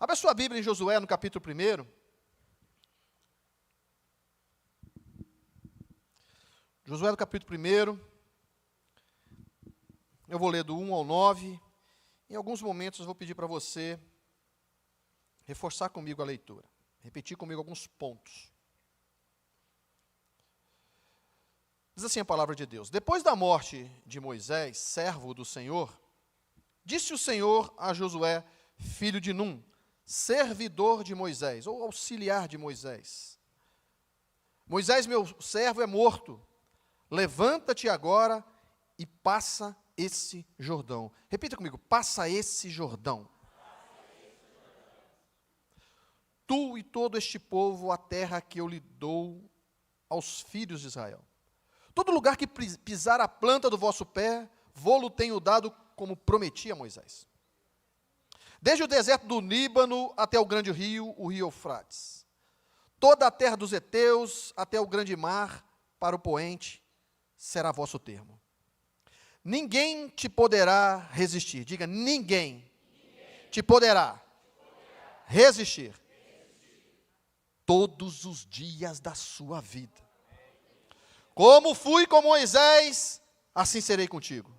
Abra sua Bíblia em Josué, no capítulo 1. Josué, no capítulo 1. Eu vou ler do 1 ao 9. Em alguns momentos eu vou pedir para você reforçar comigo a leitura. Repetir comigo alguns pontos. Diz assim a palavra de Deus: Depois da morte de Moisés, servo do Senhor, disse o Senhor a Josué, filho de Num, servidor de Moisés, ou auxiliar de Moisés: Moisés, meu servo, é morto. Levanta-te agora e passa esse Jordão. Repita comigo: passa esse Jordão. Tu e todo este povo, a terra que eu lhe dou aos filhos de Israel. Todo lugar que pisar a planta do vosso pé, vou-lo tenho dado como prometi a Moisés. Desde o deserto do Líbano até o grande rio, o rio Eufrates. Toda a terra dos heteus até o grande mar, para o poente, será vosso termo. Ninguém te poderá resistir. Diga, ninguém te poderá resistir todos os dias da sua vida. Como fui com Moisés, assim serei contigo.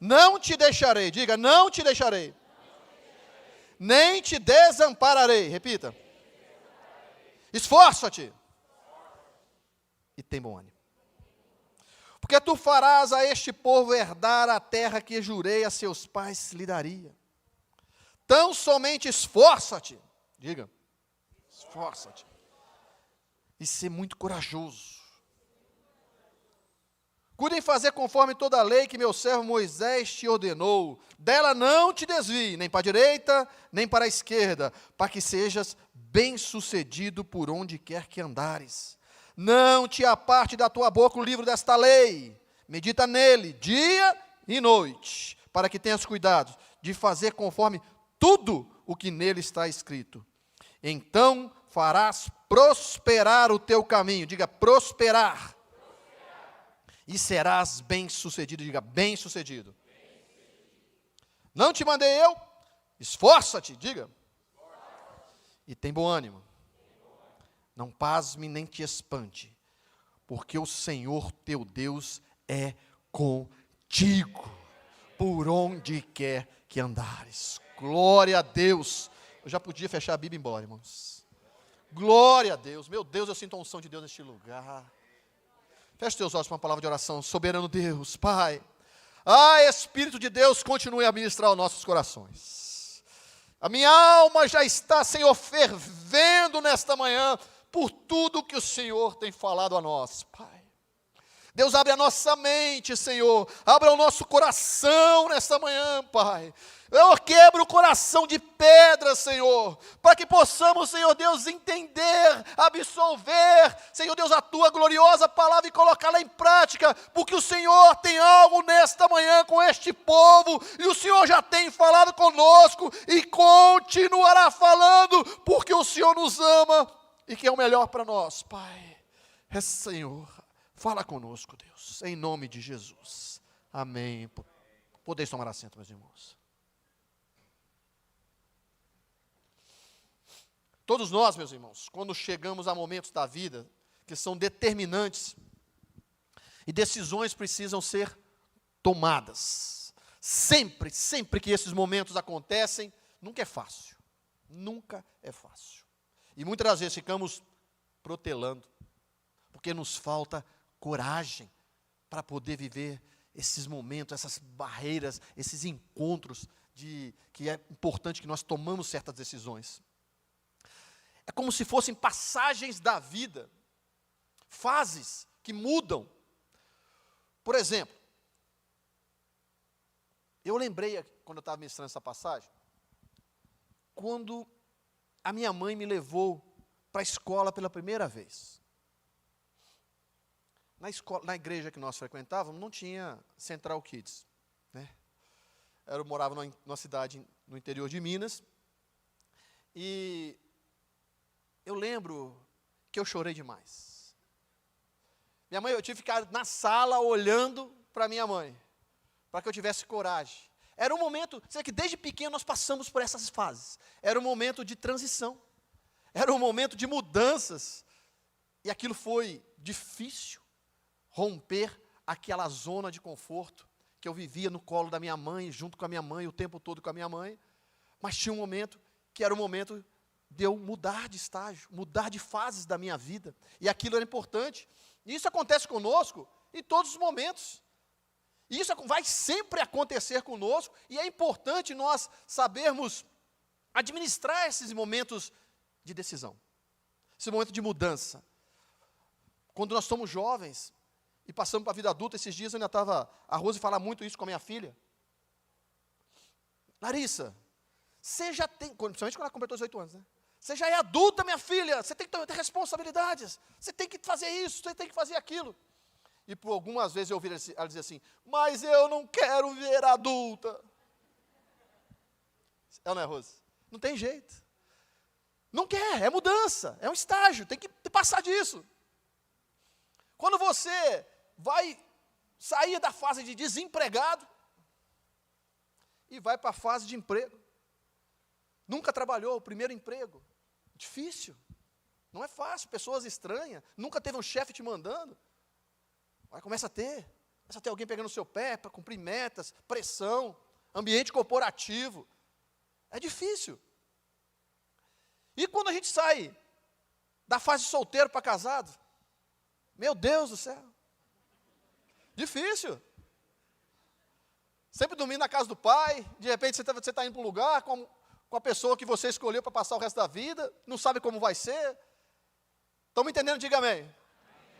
Não te deixarei, diga, não te deixarei. Nem te desampararei. Repita. Esforça-te e tem bom ânimo. Porque tu farás a este povo herdar a terra que jurei a seus pais lhe daria. Tão somente esforça-te, diga, esforça-te, e ser muito corajoso. Cuide em fazer conforme toda a lei que meu servo Moisés te ordenou. Dela não te desvie, nem para a direita, nem para a esquerda, para que sejas bem-sucedido por onde quer que andares. Não te aparte da tua boca o livro desta lei. Medita nele, dia e noite, para que tenhas cuidado de fazer conforme tudo o que nele está escrito. Então farás prosperar o teu caminho. Diga, prosperar. E serás bem-sucedido. Diga, bem-sucedido. Não te mandei eu? Esforça-te, diga. E tem bom ânimo. Não pasme nem te espante, porque o Senhor teu Deus é contigo, por onde quer que andares. Glória a Deus. Eu já podia fechar a Bíblia e ir embora, irmãos. Glória a Deus. Meu Deus, eu sinto a unção de Deus neste lugar. Feche teus olhos para uma palavra de oração. Soberano Deus, Pai. Espírito de Deus, continue a ministrar aos nossos corações. A minha alma já está, Senhor, fervendo nesta manhã, por tudo que o Senhor tem falado a nós, Pai. Deus, abre a nossa mente, Senhor, abra o nosso coração nesta manhã, Pai. Eu quebro o coração de pedra, Senhor, para que possamos, Senhor Deus, entender, absolver, Senhor Deus, a Tua gloriosa palavra e colocá-la em prática, porque o Senhor tem algo nesta manhã com este povo, e o Senhor já tem falado conosco, e continuará falando, porque o Senhor nos ama, e que é o melhor para nós, Pai. Senhor, fala conosco, Deus, em nome de Jesus. Amém. Podeis tomar assento, meus irmãos. Todos nós, meus irmãos, quando chegamos a momentos da vida que são determinantes e decisões precisam ser tomadas. Sempre que esses momentos acontecem, nunca é fácil. Nunca é fácil. E muitas das vezes ficamos protelando, porque nos falta coragem para poder viver esses momentos, essas barreiras, esses encontros que é importante que nós tomamos certas decisões. É como se fossem passagens da vida, fases que mudam. Por exemplo, eu lembrei, quando eu estava ministrando essa passagem, quando a minha mãe me levou para a escola pela primeira vez. Na igreja que nós frequentávamos, não tinha Central Kids, né? Eu morava numa cidade no interior de Minas, e eu lembro que eu chorei demais. Eu tive que ficar na sala olhando para minha mãe, para que eu tivesse coragem. Era um momento, será que desde pequeno nós passamos por essas fases. Era um momento de transição. Era um momento de mudanças. E aquilo foi difícil, romper aquela zona de conforto que eu vivia no colo da minha mãe, junto com a minha mãe, o tempo todo com a minha mãe. Mas tinha um momento que era o momento de eu mudar de estágio, mudar de fases da minha vida. E aquilo era importante. E isso acontece conosco em todos os momentos. E isso vai sempre acontecer conosco. E é importante nós sabermos administrar esses momentos de decisão. Esse momento de mudança. Quando nós somos jovens e passamos para a vida adulta, esses dias eu ainda estava, a Rose fala muito isso com a minha filha. Larissa, você já tem, principalmente quando ela completou 18 anos, né? Você já é adulta, minha filha, você tem que ter responsabilidades, você tem que fazer isso, você tem que fazer aquilo. E por algumas vezes eu ouvi ela dizer assim, mas eu não quero ver adulta. Ela não é, Rose? Não tem jeito. Não quer, é mudança, é um estágio, tem que passar disso. Quando você vai sair da fase de desempregado e vai para a fase de emprego. Nunca trabalhou, o primeiro emprego. Difícil, não é fácil, pessoas estranhas, nunca teve um chefe te mandando. Aí começa a ter alguém pegando o seu pé para cumprir metas, pressão, ambiente corporativo. É difícil. E quando a gente sai da fase de solteiro para casado, meu Deus do céu, difícil. Sempre dormindo na casa do pai, de repente você está indo para um lugar com a pessoa que você escolheu para passar o resto da vida, não sabe como vai ser. Estão me entendendo? Diga amém.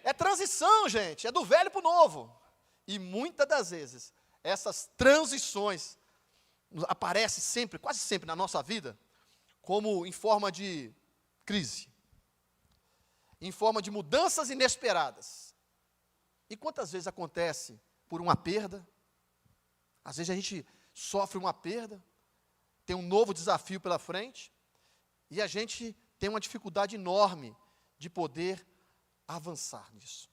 É transição, gente, é do velho para o novo. E muitas das vezes, essas transições aparecem sempre, quase sempre na nossa vida, como em forma de crise, em forma de mudanças inesperadas. E quantas vezes acontece por uma perda? Às vezes a gente sofre uma perda, tem um novo desafio pela frente, e a gente tem uma dificuldade enorme de poder avançar nisso.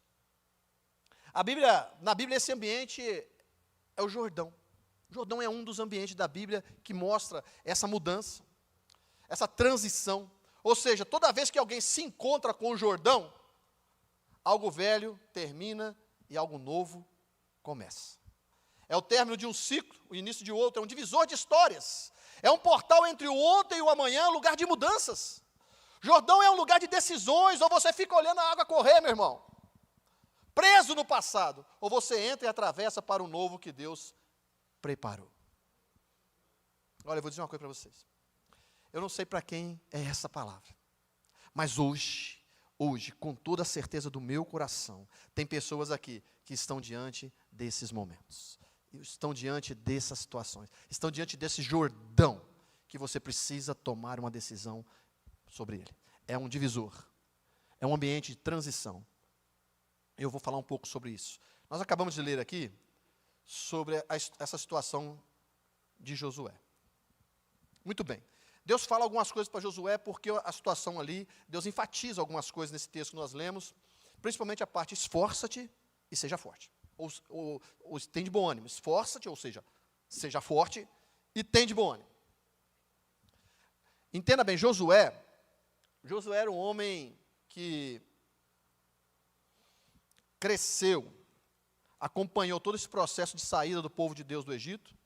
Na Bíblia esse ambiente é o Jordão. O Jordão é um dos ambientes da Bíblia que mostra essa mudança, essa transição. Ou seja, toda vez que alguém se encontra com o Jordão, algo velho termina e algo novo começa. É o término de um ciclo, o início de outro, é um divisor de histórias. É um portal entre o ontem e o amanhã, lugar de mudanças. Jordão é um lugar de decisões, ou você fica olhando a água correr, meu irmão, preso no passado, ou você entra e atravessa para o novo que Deus preparou. Olha, eu vou dizer uma coisa para vocês. Eu não sei para quem é essa palavra, mas hoje, com toda a certeza do meu coração, tem pessoas aqui que estão diante desses momentos, estão diante dessas situações, estão diante desse Jordão, que você precisa tomar uma decisão sobre ele. É um divisor, é um ambiente de transição. Eu vou falar um pouco sobre isso. Nós acabamos de ler aqui sobre essa situação de Josué. Muito bem. Deus fala algumas coisas para Josué, porque a situação ali, Deus enfatiza algumas coisas nesse texto que nós lemos, principalmente a parte esforça-te e seja forte. Ou tem de bom ânimo, esforça-te, ou seja, seja forte e tem de bom ânimo. Entenda bem, Josué era um homem que cresceu, acompanhou todo esse processo de saída do povo de Deus do Egito.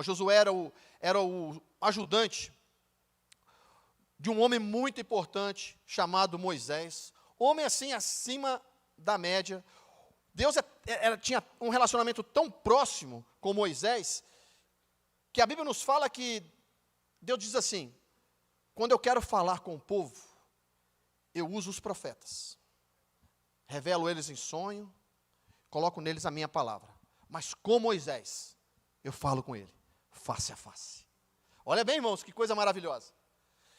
Josué era o ajudante de um homem muito importante, chamado Moisés. Homem assim, acima da média. Deus tinha um relacionamento tão próximo com Moisés, que a Bíblia nos fala que Deus diz assim, quando eu quero falar com o povo, eu uso os profetas. Revelo eles em sonho, coloco neles a minha palavra. Mas com Moisés, eu falo com ele, face a face. Olha bem, irmãos, que coisa maravilhosa.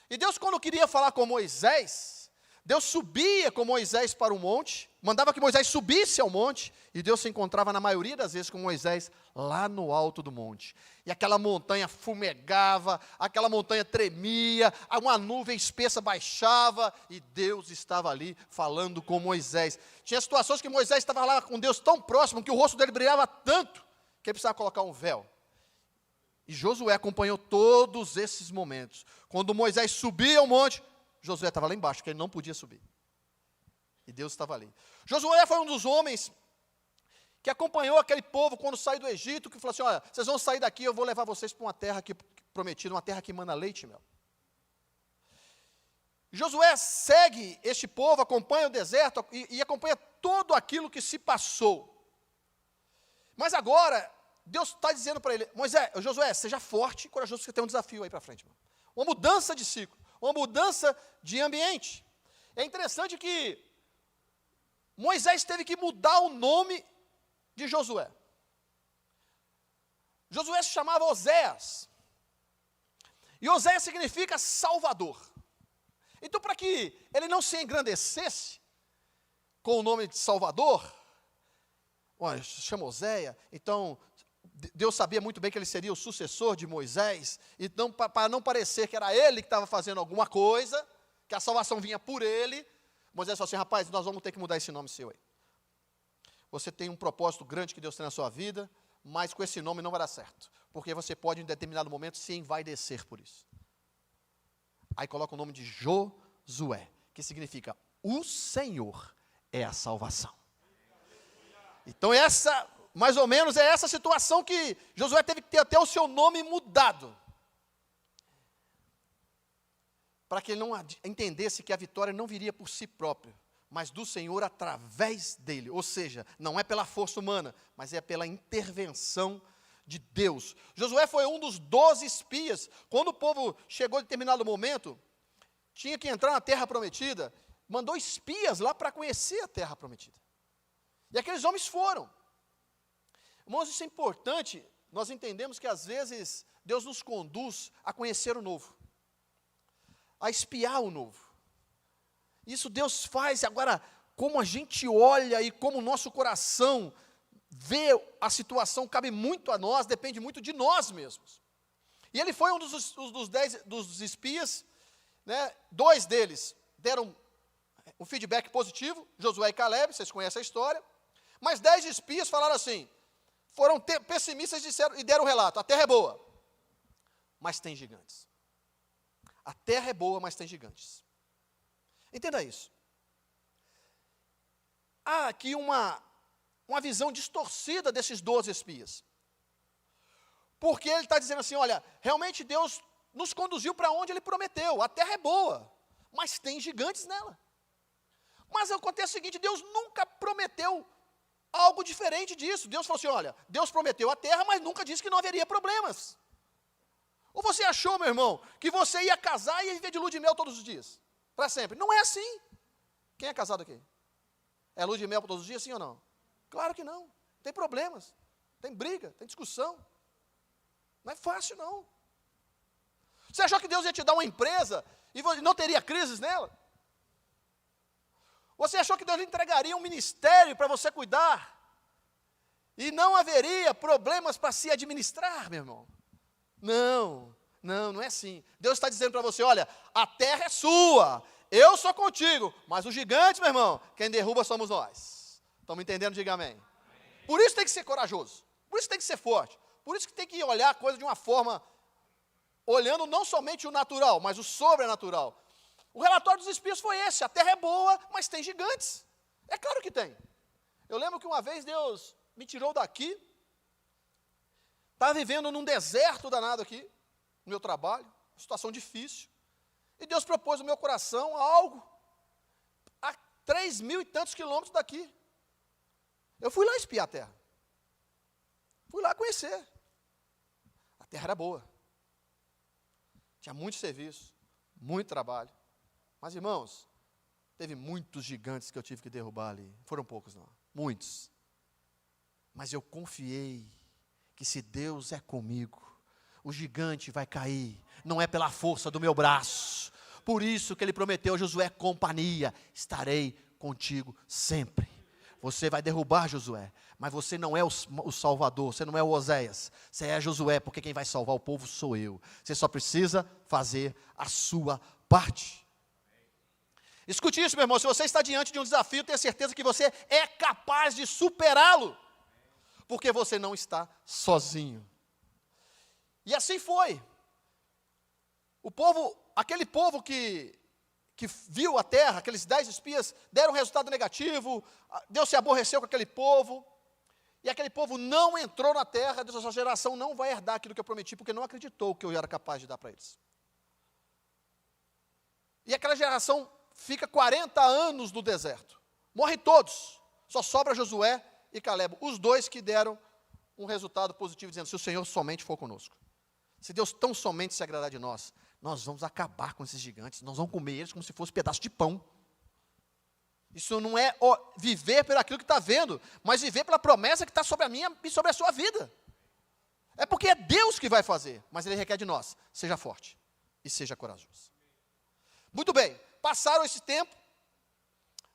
E Deus, quando queria falar com Moisés, Deus subia com Moisés para o monte, mandava que Moisés subisse ao monte, e Deus se encontrava na maioria das vezes com Moisés lá no alto do monte. E aquela montanha fumegava, aquela montanha tremia, uma nuvem espessa baixava, e Deus estava ali falando com Moisés. Tinha situações que Moisés estava lá com Deus tão próximo, que o rosto dele brilhava tanto, que ele precisava colocar um véu. E Josué acompanhou todos esses momentos. Quando Moisés subia ao monte, Josué estava lá embaixo, porque ele não podia subir. E Deus estava ali. Josué foi um dos homens que acompanhou aquele povo quando saiu do Egito, que falou assim, olha, vocês vão sair daqui, eu vou levar vocês para uma terra prometida, uma terra que emana leite e mel. Josué segue este povo, acompanha o deserto e acompanha tudo aquilo que se passou. Mas agora, Deus está dizendo para ele, Josué, seja forte e corajoso, porque tem um desafio aí para frente. Irmão. Uma mudança de ciclo, uma mudança de ambiente. É interessante que Moisés teve que mudar o nome de Josué. Josué se chamava Oséias. E Oséias significa Salvador. Então, para que ele não se engrandecesse com o nome de Salvador, olha, se chama Oséias, então Deus sabia muito bem que ele seria o sucessor de Moisés, então para não parecer que era ele que estava fazendo alguma coisa, que a salvação vinha por ele, Moisés falou assim, rapaz, nós vamos ter que mudar esse nome seu aí. Você tem um propósito grande que Deus tem na sua vida, mas com esse nome não vai dar certo, porque você pode em determinado momento se envaidecer por isso. Aí coloca o nome de Josué, que significa o Senhor é a salvação. Então mais ou menos é essa situação que Josué teve que ter até o seu nome mudado. Para que ele não entendesse que a vitória não viria por si próprio, mas do Senhor através dele. Ou seja, não é pela força humana, mas é pela intervenção de Deus. Josué foi um dos 12 espias. Quando o povo chegou em determinado momento, tinha que entrar na terra prometida, mandou espias lá para conhecer a terra prometida. E aqueles homens foram. Irmãos, isso é importante, nós entendemos que às vezes Deus nos conduz a conhecer o novo, a espiar o novo. Isso Deus faz, agora, como a gente olha e como o nosso coração vê a situação, cabe muito a nós, depende muito de nós mesmos. E ele foi um dos espias, né? 2 deles deram um feedback positivo, Josué e Caleb, vocês conhecem a história, mas 10 espias falaram assim, foram pessimistas e deram um relato, a terra é boa, mas tem gigantes. A terra é boa, mas tem gigantes. Entenda isso. Há aqui uma visão distorcida desses 12 espias. Porque ele está dizendo assim, olha, realmente Deus nos conduziu para onde Ele prometeu, a terra é boa, mas tem gigantes nela. Mas acontece o seguinte, Deus nunca prometeu algo diferente disso. Deus falou assim, olha, Deus prometeu a terra, mas nunca disse que não haveria problemas. Ou você achou, meu irmão, que você ia casar e ia viver de lua de mel todos os dias? Para sempre. Não é assim. Quem é casado aqui? É lua de mel todos os dias, sim ou não? Claro que não. Tem problemas, tem briga, tem discussão. Não é fácil, não. Você achou que Deus ia te dar uma empresa e não teria crises nela? Você achou que Deus lhe entregaria um ministério para você cuidar e não haveria problemas para se administrar, meu irmão? Não é assim. Deus está dizendo para você, olha, a terra é sua, eu sou contigo, mas os gigantes, meu irmão, quem derruba somos nós. Estão me entendendo? Diga amém. Por isso tem que ser corajoso, por isso tem que ser forte, por isso que tem que olhar a coisa de uma forma, olhando não somente o natural, mas o sobrenatural. O relatório dos espias foi esse, a terra é boa, mas tem gigantes. É claro que tem. Eu lembro que uma vez Deus me tirou daqui, estava vivendo num deserto danado aqui, no meu trabalho, situação difícil, e Deus propôs no meu coração algo, a 3.000 e tantos quilômetros daqui. Eu fui lá espiar a terra, fui lá conhecer. A terra era boa, tinha muito serviço, muito trabalho, mas irmãos, teve muitos gigantes que eu tive que derrubar ali, foram poucos não, muitos, mas eu confiei, que se Deus é comigo, o gigante vai cair, não é pela força do meu braço, por isso que Ele prometeu a Josué, companhia, estarei contigo sempre. Você vai derrubar Josué, mas você não é o Salvador, você não é o Oséias, você é Josué, porque quem vai salvar o povo sou eu, você só precisa fazer a sua parte. Escute isso, meu irmão, se você está diante de um desafio, tenha certeza que você é capaz de superá-lo. porque você não está sozinho. E assim foi. Aquele povo que viu a terra, aqueles 10 espias, deram um resultado negativo, Deus se aborreceu com aquele povo, e aquele povo não entrou na terra, Deus, essa geração não vai herdar aquilo que eu prometi, porque não acreditou que eu era capaz de dar para eles. E aquela geração fica 40 anos no deserto, morrem todos, só sobra Josué e Caleb, os dois que deram um resultado positivo, dizendo, se o Senhor somente for conosco, se Deus tão somente se agradar de nós vamos acabar com esses gigantes, nós vamos comer eles como se fosse um pedaço de pão. Isso não é viver pelo aquilo que está vendo, mas viver pela promessa que está sobre a minha e sobre a sua vida. É porque é Deus que vai fazer, mas Ele requer de nós, seja forte e seja corajoso. Muito bem, passaram esse tempo,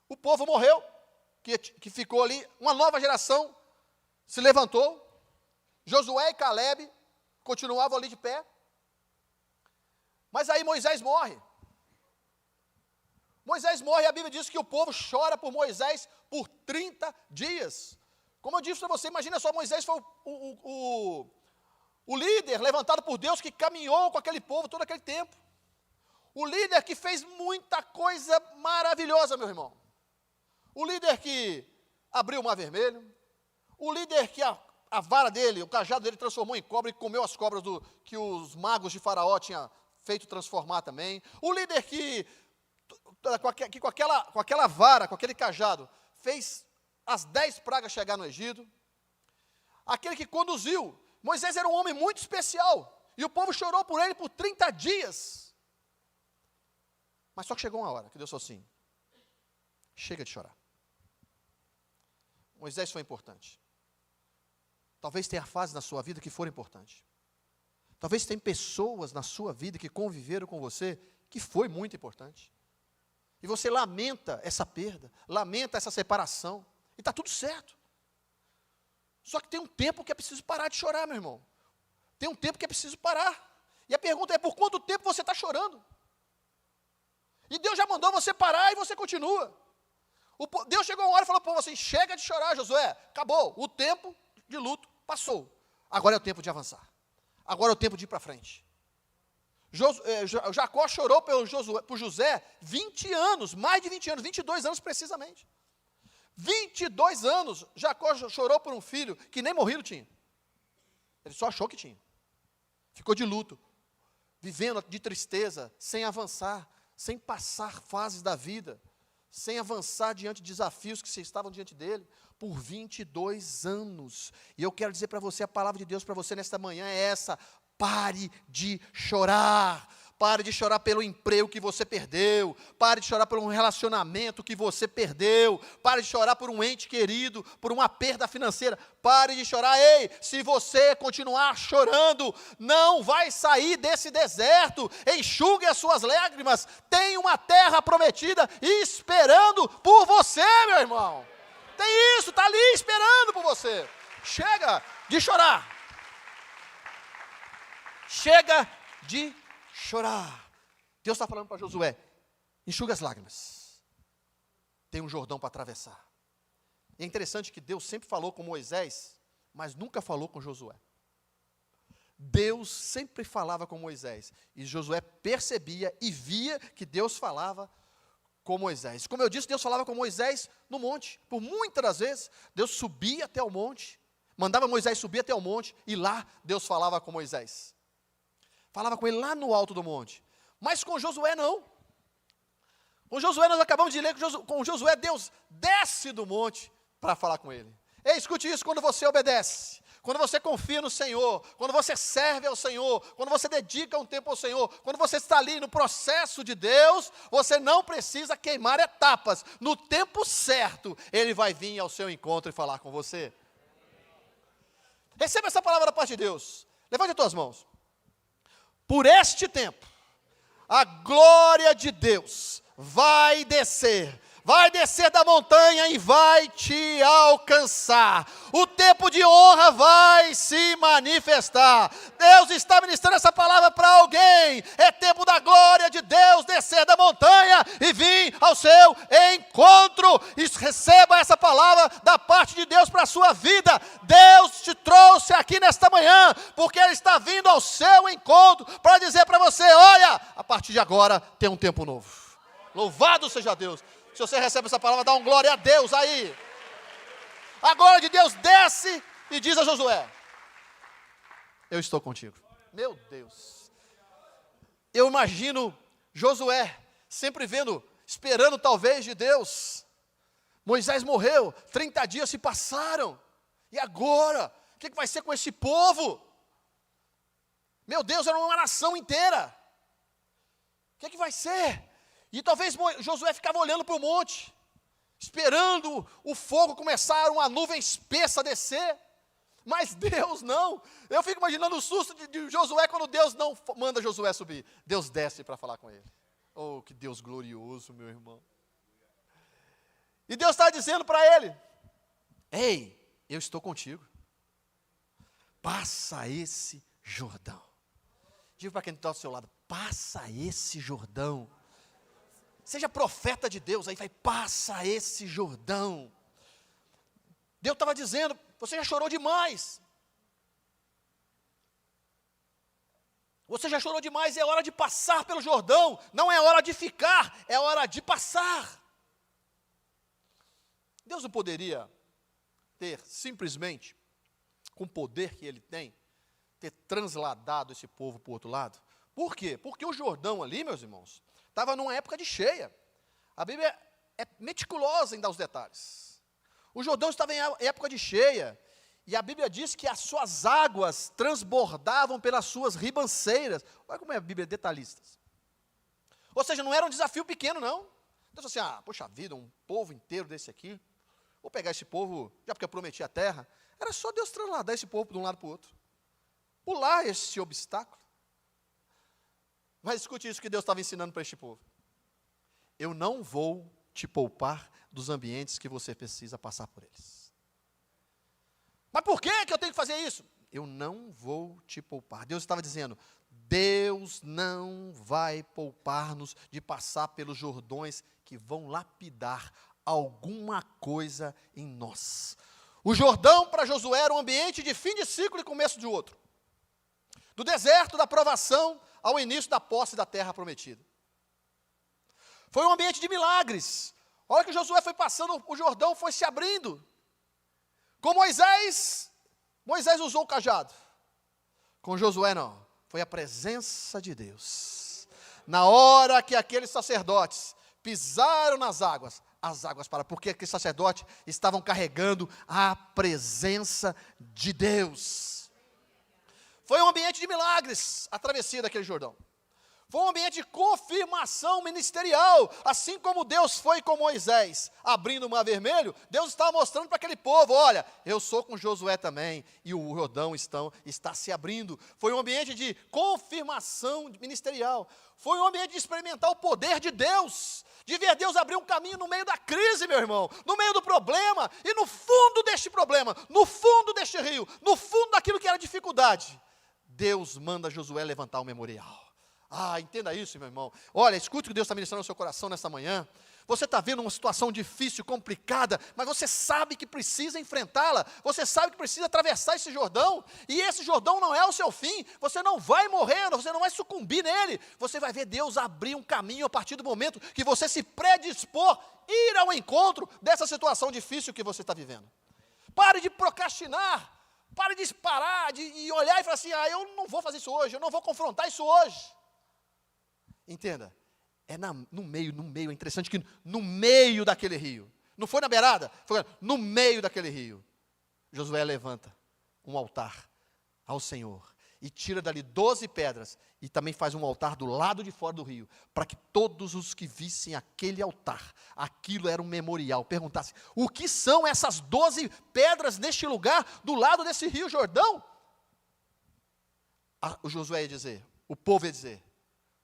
o povo morreu, que ficou ali, uma nova geração se levantou, Josué e Caleb continuavam ali de pé, mas aí Moisés morre. Moisés morre, a Bíblia diz que o povo chora por Moisés por 30 dias. Como eu disse para você, imagina só, Moisés foi o líder levantado por Deus que caminhou com aquele povo todo aquele tempo. O líder que fez muita coisa maravilhosa, meu irmão. O líder que abriu o mar vermelho. O líder que a vara dele, o cajado dele transformou em cobra e comeu as cobras que os magos de Faraó tinham feito transformar também. O líder que com aquela vara, com aquele cajado, fez as 10 pragas chegar no Egito. Aquele que conduziu. Moisés era um homem muito especial. E o povo chorou por ele por 30 dias. Mas só que chegou uma hora que Deus falou assim, chega de chorar. Moisés foi importante. Talvez tenha fase na sua vida que for importante. Talvez tenha pessoas na sua vida que conviveram com você que foi muito importante. E você lamenta essa perda, lamenta essa separação. E está tudo certo. Só que tem um tempo que é preciso parar de chorar, meu irmão. Tem um tempo que é preciso parar. E a pergunta é, por quanto tempo você está chorando? E Deus já mandou você parar e você continua. Deus chegou uma hora e falou para você, chega de chorar, Josué. Acabou, o tempo de luto passou. Agora é o tempo de avançar. Agora é o tempo de ir para frente. Jacó chorou por José 20 anos, mais de 20 anos, 22 anos precisamente. 22 anos, Jacó chorou por um filho que nem morrido tinha. Ele só achou que tinha. Ficou de luto, vivendo de tristeza, sem avançar, sem passar fases da vida, sem avançar diante de desafios que estavam diante dele, por 22 anos. E eu quero dizer para você, a palavra de Deus para você nesta manhã é essa: pare de chorar. Pare de chorar pelo emprego que você perdeu. Pare de chorar por um relacionamento que você perdeu. Pare de chorar por um ente querido, por uma perda financeira. Pare de chorar. Ei, se você continuar chorando, não vai sair desse deserto. Enxugue as suas lágrimas. Tem uma terra prometida esperando por você, meu irmão. Tem isso, está ali esperando por você. Chega de chorar. Chega de chorar. Deus está falando para Josué, enxuga as lágrimas. Tem um Jordão para atravessar. E é interessante que Deus sempre falou com Moisés, mas nunca falou com Josué. Deus sempre falava com Moisés. E Josué percebia e via que Deus falava com Moisés. Como eu disse, Deus falava com Moisés no monte. Por muitas das vezes, Deus subia até o monte, mandava Moisés subir até o monte, e lá Deus falava com Moisés. Falava com ele lá no alto do monte. Mas com Josué não. Com Josué nós acabamos de ler, com Josué Deus desce do monte para falar com ele. Ei, escute isso, quando você obedece, quando você confia no Senhor, quando você serve ao Senhor, quando você dedica um tempo ao Senhor, quando você está ali no processo de Deus, você não precisa queimar etapas. No tempo certo, Ele vai vir ao seu encontro e falar com você. Receba essa palavra da parte de Deus. Levante as tuas mãos. Por este tempo, a glória de Deus vai descer da montanha e vai te alcançar. O tempo de honra vai se manifestar. Deus está ministrando essa palavra para alguém. É tempo da glória de Deus descer da montanha e vir ao seu encontro. E receba essa palavra da parte de Deus para a sua vida. Deus manhã, porque Ele está vindo ao seu encontro para dizer para você, olha, a partir de agora tem um tempo novo. Louvado seja Deus. Se você recebe essa palavra, dá um glória a Deus aí. A glória de Deus desce e diz a Josué, eu estou contigo. Meu Deus. Eu imagino Josué sempre vendo, esperando talvez de Deus. Moisés morreu, 30 dias se passaram. E agora? O que vai ser com esse povo? Meu Deus, era uma nação inteira. O que vai ser? E talvez Josué ficava olhando para o monte, esperando o fogo começar, uma nuvem espessa a descer. Mas Deus não. Eu fico imaginando o susto de Josué quando Deus não manda Josué subir. Deus desce para falar com ele. Oh, que Deus glorioso, meu irmão. E Deus está dizendo para ele, ei, eu estou contigo. Passa esse Jordão. Diga para quem está ao seu lado, passa esse Jordão. Seja profeta de Deus, aí vai, passa esse Jordão. Deus estava dizendo, você já chorou demais. Você já chorou demais, é hora de passar pelo Jordão. Não é hora de ficar, é hora de passar. Deus não poderia ter simplesmente, com o poder que Ele tem, ter transladado esse povo para o outro lado? Por quê? Porque o Jordão ali, meus irmãos, estava numa época de cheia. A Bíblia é meticulosa em dar os detalhes. O Jordão estava em época de cheia, e a Bíblia diz que as suas águas transbordavam pelas suas ribanceiras. Olha como é a Bíblia detalhista. Ou seja, não era um desafio pequeno, não. Então, assim, poxa vida, um povo inteiro desse aqui, vou pegar esse povo, já porque eu prometi a terra, era só Deus trasladar esse povo de um lado para o outro. Pular esse obstáculo. Mas escute isso que Deus estava ensinando para este povo. Eu não vou te poupar dos ambientes que você precisa passar por eles. Mas por que eu tenho que fazer isso? Eu não vou te poupar. Deus estava dizendo, Deus não vai poupar-nos de passar pelos Jordões que vão lapidar alguma coisa em nós. O Jordão para Josué era um ambiente de fim de ciclo e começo de outro. Do deserto da provação ao início da posse da terra prometida. Foi um ambiente de milagres. Olha que Josué foi passando, o Jordão foi se abrindo. Com Moisés usou o cajado. Com Josué não, foi a presença de Deus. Na hora que aqueles sacerdotes pisaram nas águas, as águas pararam, porque aqueles sacerdotes estavam carregando a presença de Deus. Foi um ambiente de milagres, a travessia daquele Jordão. Foi um ambiente de confirmação ministerial, assim como Deus foi com Moisés, abrindo o mar vermelho, Deus estava mostrando para aquele povo, olha, eu sou com Josué também, e o Jordão está se abrindo. Foi um ambiente de confirmação ministerial, foi um ambiente de experimentar o poder de Deus, de ver Deus abrir um caminho no meio da crise, meu irmão, no meio do problema, e no fundo deste problema, no fundo deste rio, no fundo daquilo que era dificuldade, Deus manda Josué levantar o memorial. Entenda isso, meu irmão. Olha, escute o que Deus está ministrando no seu coração nessa manhã. Você está vendo uma situação difícil, complicada, mas você sabe que precisa enfrentá-la. Você sabe que precisa atravessar esse Jordão. E esse Jordão não é o seu fim. Você não vai morrer, você não vai sucumbir nele. Você vai ver Deus abrir um caminho a partir do momento que você se predispor, ir ao encontro dessa situação difícil que você está vivendo. Pare de procrastinar. Pare de parar, de olhar e falar assim, eu não vou fazer isso hoje, eu não vou confrontar isso hoje. Entenda, é no meio, é interessante que no meio daquele rio, não foi na beirada, foi no meio daquele rio, Josué levanta um altar ao Senhor, e tira dali 12 pedras, e também faz um altar do lado de fora do rio, para que todos os que vissem aquele altar, aquilo era um memorial, perguntassem, o que são essas 12 pedras neste lugar, do lado desse rio Jordão? O Josué ia dizer, o povo ia dizer,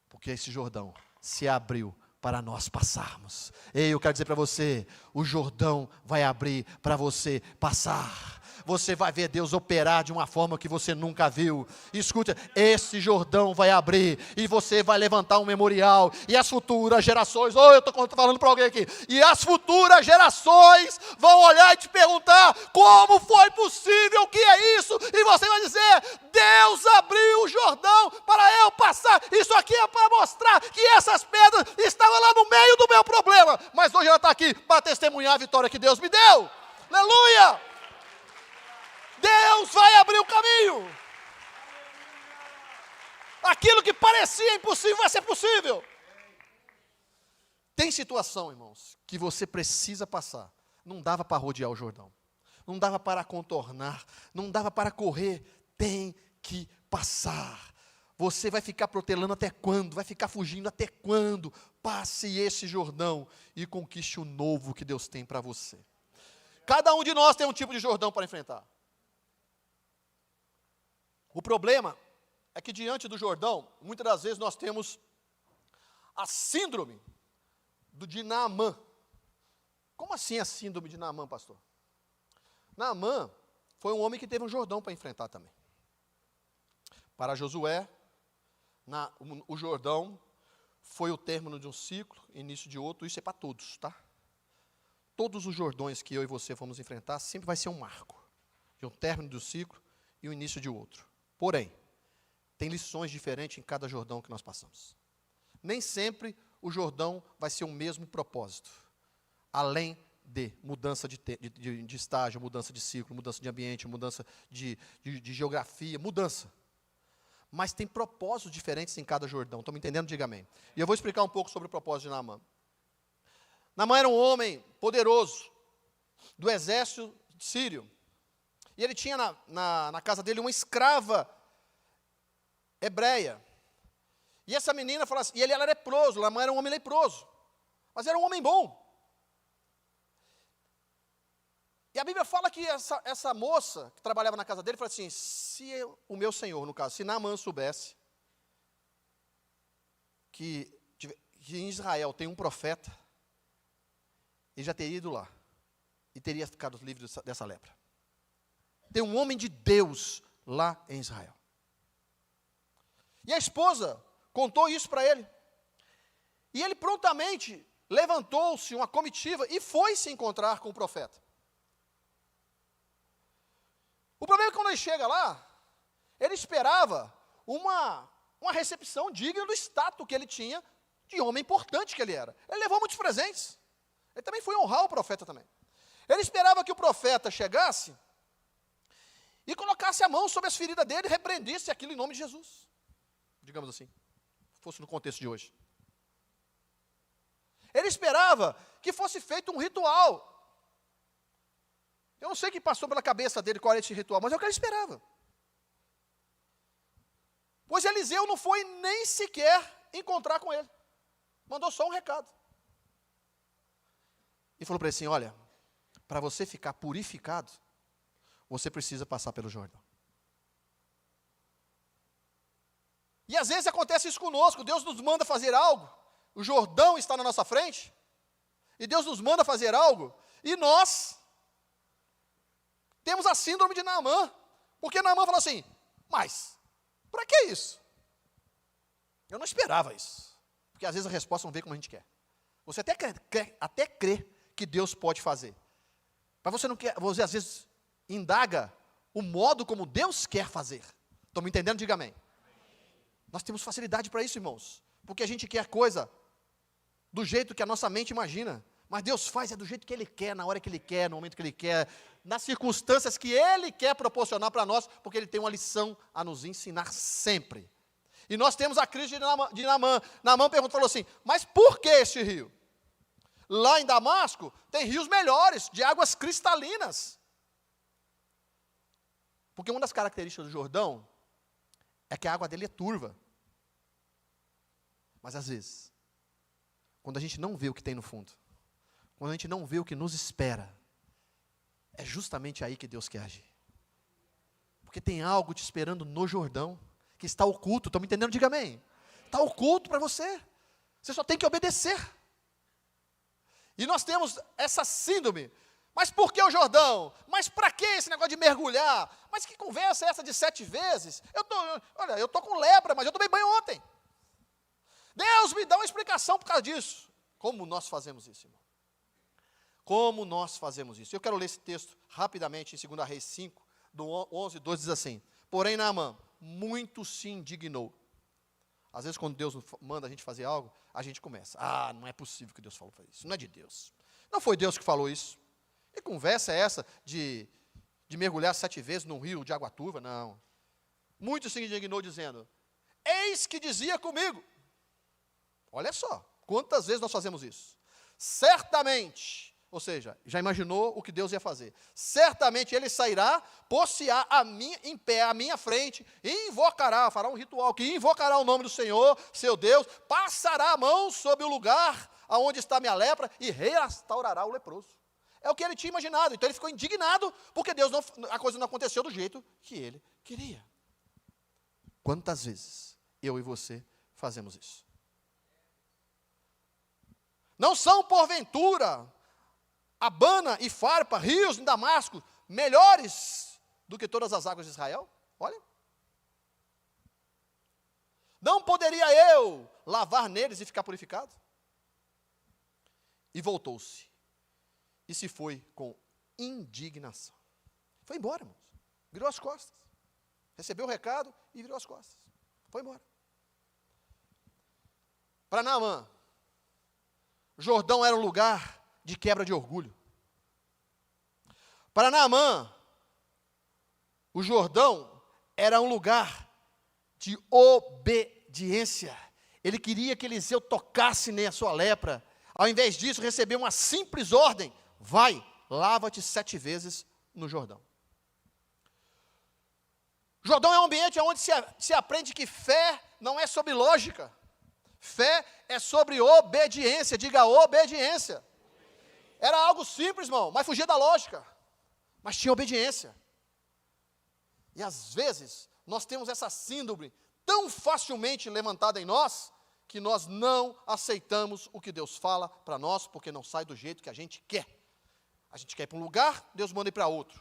porque esse Jordão se abriu para nós passarmos. Ei, eu quero dizer para você, o Jordão vai abrir para você passar. Você vai ver Deus operar de uma forma que você nunca viu. Escuta, esse Jordão vai abrir e você vai levantar um memorial. E as futuras gerações, eu estou falando para alguém aqui, e as futuras gerações vão olhar e te perguntar, como foi possível, o que é isso? E você vai dizer, Deus abriu o Jordão para eu passar. Isso aqui é para mostrar que essas pedras estavam lá no meio do meu problema. Mas hoje ela está aqui para testemunhar a vitória que Deus me deu. Aleluia! Deus vai abrir o caminho. Aquilo que parecia impossível vai ser possível. Tem situação, irmãos, que você precisa passar. Não dava para rodear o Jordão. Não dava para contornar. Não dava para correr. Tem que passar. Você vai ficar protelando até quando? Vai ficar fugindo até quando? Passe esse Jordão e conquiste o novo que Deus tem para você. Cada um de nós tem um tipo de Jordão para enfrentar. O problema é que diante do Jordão, muitas das vezes nós temos a síndrome de Naamã. Como assim a síndrome de Naamã, pastor? Naamã foi um homem que teve um Jordão para enfrentar também. Para Josué, o Jordão foi o término de um ciclo, início de outro, isso é para todos, tá? Todos os Jordões que eu e você vamos enfrentar, sempre vai ser um marco, de um término do ciclo e o início de outro. Porém, tem lições diferentes em cada Jordão que nós passamos. Nem sempre o Jordão vai ser o mesmo propósito, além de mudança de estágio, mudança de ciclo, mudança de ambiente, mudança de geografia, mudança. Mas tem propósitos diferentes em cada Jordão. Estão me entendendo? Diga amém. E eu vou explicar um pouco sobre o propósito de Naamã. Naamã era um homem poderoso do exército sírio. E ele tinha na casa dele uma escrava hebreia. E essa menina falou assim, e ele era leproso, Naamã era um homem leproso, mas era um homem bom. E a Bíblia fala que essa moça que trabalhava na casa dele, falou assim, se o meu senhor, no caso, se Naamã soubesse que em Israel tem um profeta, ele já teria ido lá, e teria ficado livre dessa lepra. Tem um homem de Deus lá em Israel. E a esposa contou isso para ele. E ele prontamente levantou-se uma comitiva e foi se encontrar com o profeta. O problema é que quando ele chega lá, ele esperava uma recepção digna do status que ele tinha, de homem importante que ele era. Ele levou muitos presentes. Ele também foi honrar o profeta também. Ele esperava que o profeta chegasse e colocasse a mão sobre as feridas dele e repreendesse aquilo em nome de Jesus. Digamos assim, fosse no contexto de hoje. Ele esperava que fosse feito um ritual. Eu não sei o que passou pela cabeça dele, qual era esse ritual, mas é o que ele esperava. Pois Eliseu não foi nem sequer encontrar com ele. Mandou só um recado. E falou para ele assim, olha, para você ficar purificado, você precisa passar pelo Jordão. E às vezes acontece isso conosco, Deus nos manda fazer algo, o Jordão está na nossa frente, e Deus nos manda fazer algo, e nós temos a síndrome de Naamã, porque Naamã fala assim, mas, para que isso? Eu não esperava isso, porque às vezes a resposta não vem como a gente quer. Você até crê que Deus pode fazer, mas você não quer, você às vezes indaga o modo como Deus quer fazer. Estão me entendendo? Diga amém. Nós temos facilidade para isso, irmãos, porque a gente quer coisa do jeito que a nossa mente imagina, mas Deus faz do jeito que Ele quer, na hora que Ele quer, no momento que Ele quer, nas circunstâncias que Ele quer proporcionar para nós, porque Ele tem uma lição a nos ensinar sempre. E nós temos a crise de Naamã. Naamã falou assim, mas por que este rio? Lá em Damasco tem rios melhores, de águas cristalinas. Porque uma das características do Jordão é que a água dele é turva. Mas às vezes, quando a gente não vê o que tem no fundo, quando a gente não vê o que nos espera, é justamente aí que Deus quer agir. Porque tem algo te esperando no Jordão, que está oculto. Estão me entendendo? Diga amém. Está oculto para você. Você só tem que obedecer. E nós temos essa síndrome. Mas por que o Jordão? Mas para que esse negócio de mergulhar? Mas que conversa é essa de 7 vezes? Eu estou com lepra, mas eu tomei banho ontem. Deus me dá uma explicação por causa disso. Como nós fazemos isso, irmão? Como nós fazemos isso? Eu quero ler esse texto rapidamente em 2 Reis 5, do 11, 12, diz assim: porém, Naamã muito se indignou. Às vezes, quando Deus manda a gente fazer algo, a gente começa: não é possível que Deus falou para isso, não é de Deus. Não foi Deus que falou isso. Que conversa é essa de mergulhar 7 vezes num rio de água turva? Não. Muito se indignou, dizendo: eis que dizia comigo. Olha só, quantas vezes nós fazemos isso? Certamente, ou seja, já imaginou o que Deus ia fazer. Certamente ele sairá, pôr-se-á em pé à minha frente, e invocará, fará um ritual que invocará o nome do Senhor, seu Deus, passará a mão sobre o lugar aonde está a minha lepra e restaurará o leproso. É o que ele tinha imaginado. Então ele ficou indignado porque a coisa não aconteceu do jeito que ele queria. Quantas vezes eu e você fazemos isso? Não são, porventura, Abana e Farpa, rios em Damasco, melhores do que todas as águas de Israel? Olha. Não poderia eu lavar neles e ficar purificado? E voltou-se. E se foi com indignação. Foi embora, irmãos. Virou as costas. Recebeu o recado e virou as costas. Foi embora. Para Naamã, Jordão era um lugar de quebra de orgulho. Para Naamã, o Jordão era um lugar de obediência. Ele queria que Eliseu tocasse na sua lepra. Ao invés disso, recebeu uma simples ordem: vai, lava-te 7 vezes no Jordão. Jordão é um ambiente onde se aprende que fé não é sobre lógica. Fé é sobre obediência. Diga obediência. Era algo simples, irmão, mas fugia da lógica. Mas tinha obediência. E às vezes, nós temos essa síndrome tão facilmente levantada em nós, que nós não aceitamos o que Deus fala para nós, porque não sai do jeito que a gente quer. A gente quer ir para um lugar, Deus manda ir para outro.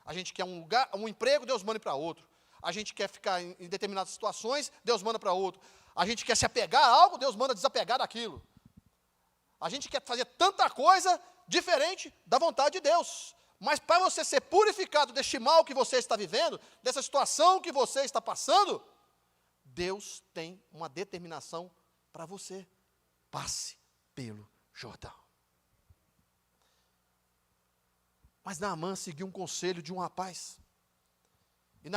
A gente quer um emprego, Deus manda ir para outro. A gente quer ficar em determinadas situações, Deus manda para outro. A gente quer se apegar a algo, Deus manda desapegar daquilo. A gente quer fazer tanta coisa diferente da vontade de Deus. Mas para você ser purificado deste mal que você está vivendo, dessa situação que você está passando, Deus tem uma determinação para você. Passe pelo Jordão. Mas Naamã seguiu um conselho de um rapaz. E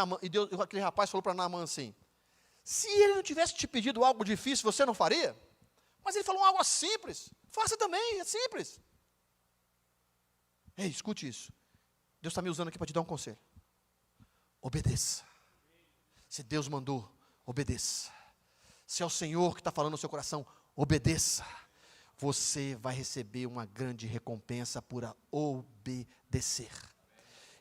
aquele rapaz falou para Naamã assim: se ele não tivesse te pedido algo difícil, você não faria? Mas ele falou algo simples. Faça também, é simples. Ei, escute isso. Deus está me usando aqui para te dar um conselho. Obedeça. Se Deus mandou, obedeça. Se é o Senhor que está falando no seu coração, obedeça. Você vai receber uma grande recompensa por obedecer.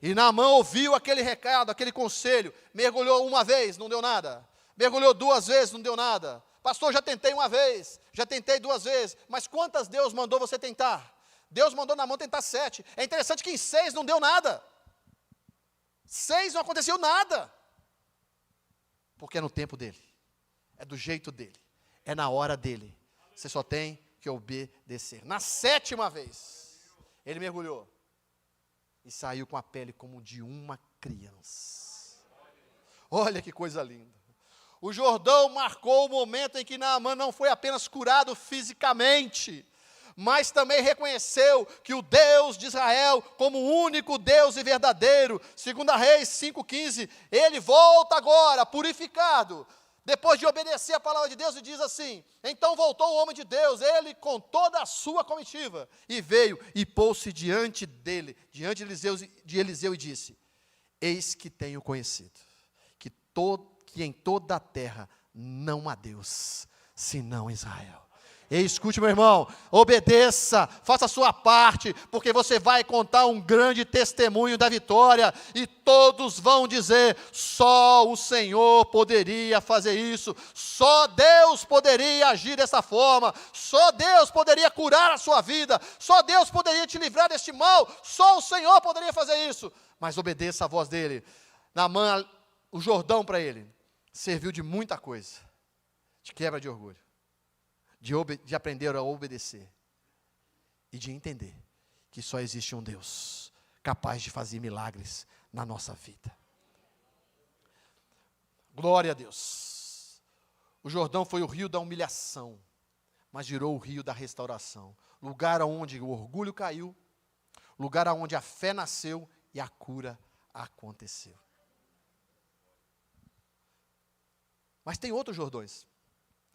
E Naamã ouviu aquele recado, aquele conselho. Mergulhou uma vez, não deu nada. Mergulhou 2 vezes, não deu nada. Pastor, já tentei uma vez, já tentei 2 vezes. Mas quantas Deus mandou você tentar? Deus mandou Naamã tentar 7. É interessante que em 6 não deu nada. 6 não aconteceu nada. Porque é no tempo dele. É do jeito dele. É na hora dele. Você só tem que obedecer. Na 7ª vez, ele mergulhou. E saiu com a pele como de uma criança. Olha que coisa linda. O Jordão marcou o momento em que Naamã não foi apenas curado fisicamente, mas também reconheceu que o Deus de Israel, como o único Deus e verdadeiro, 2 Reis 5,15, ele volta agora, purificado, depois de obedecer a palavra de Deus, e diz assim: então voltou o homem de Deus, ele com toda a sua comitiva, e veio e pôs-se diante dele, diante de Eliseu, e disse: eis que tenho conhecido, que em toda a terra não há Deus, senão Israel. E escute, meu irmão, obedeça, faça a sua parte, porque você vai contar um grande testemunho da vitória, e todos vão dizer: só o Senhor poderia fazer isso, só Deus poderia agir dessa forma, só Deus poderia curar a sua vida, só Deus poderia te livrar deste mal, só o Senhor poderia fazer isso. Mas obedeça a voz dele. Naamã, o Jordão para ele, serviu de muita coisa, de quebra de orgulho, de aprender a obedecer e de entender que só existe um Deus capaz de fazer milagres na nossa vida. Glória a Deus. O Jordão foi o rio da humilhação, mas virou o rio da restauração. Lugar onde o orgulho caiu, lugar onde a fé nasceu e a cura aconteceu. Mas tem outros Jordões.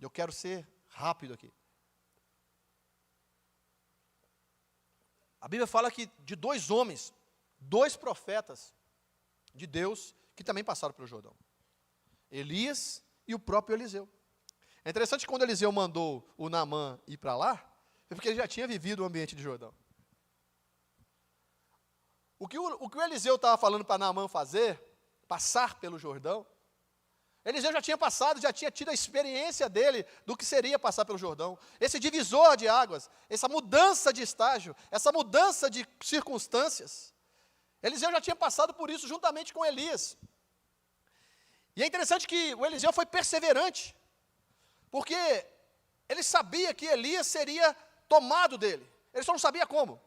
Eu quero ser rápido aqui. A Bíblia fala que de 2 homens, 2 profetas de Deus, que também passaram pelo Jordão. Elias e o próprio Eliseu. É interessante que quando Eliseu mandou o Naamã ir para lá, é porque ele já tinha vivido o ambiente de Jordão. O que o Eliseu estava falando para Naamã fazer, passar pelo Jordão, Eliseu já tinha passado, já tinha tido a experiência dele do que seria passar pelo Jordão. Esse divisor de águas, essa mudança de estágio, essa mudança de circunstâncias. Eliseu já tinha passado por isso juntamente com Elias. E é interessante que o Eliseu foi perseverante, porque ele sabia que Elias seria tomado dele. Ele só não sabia como.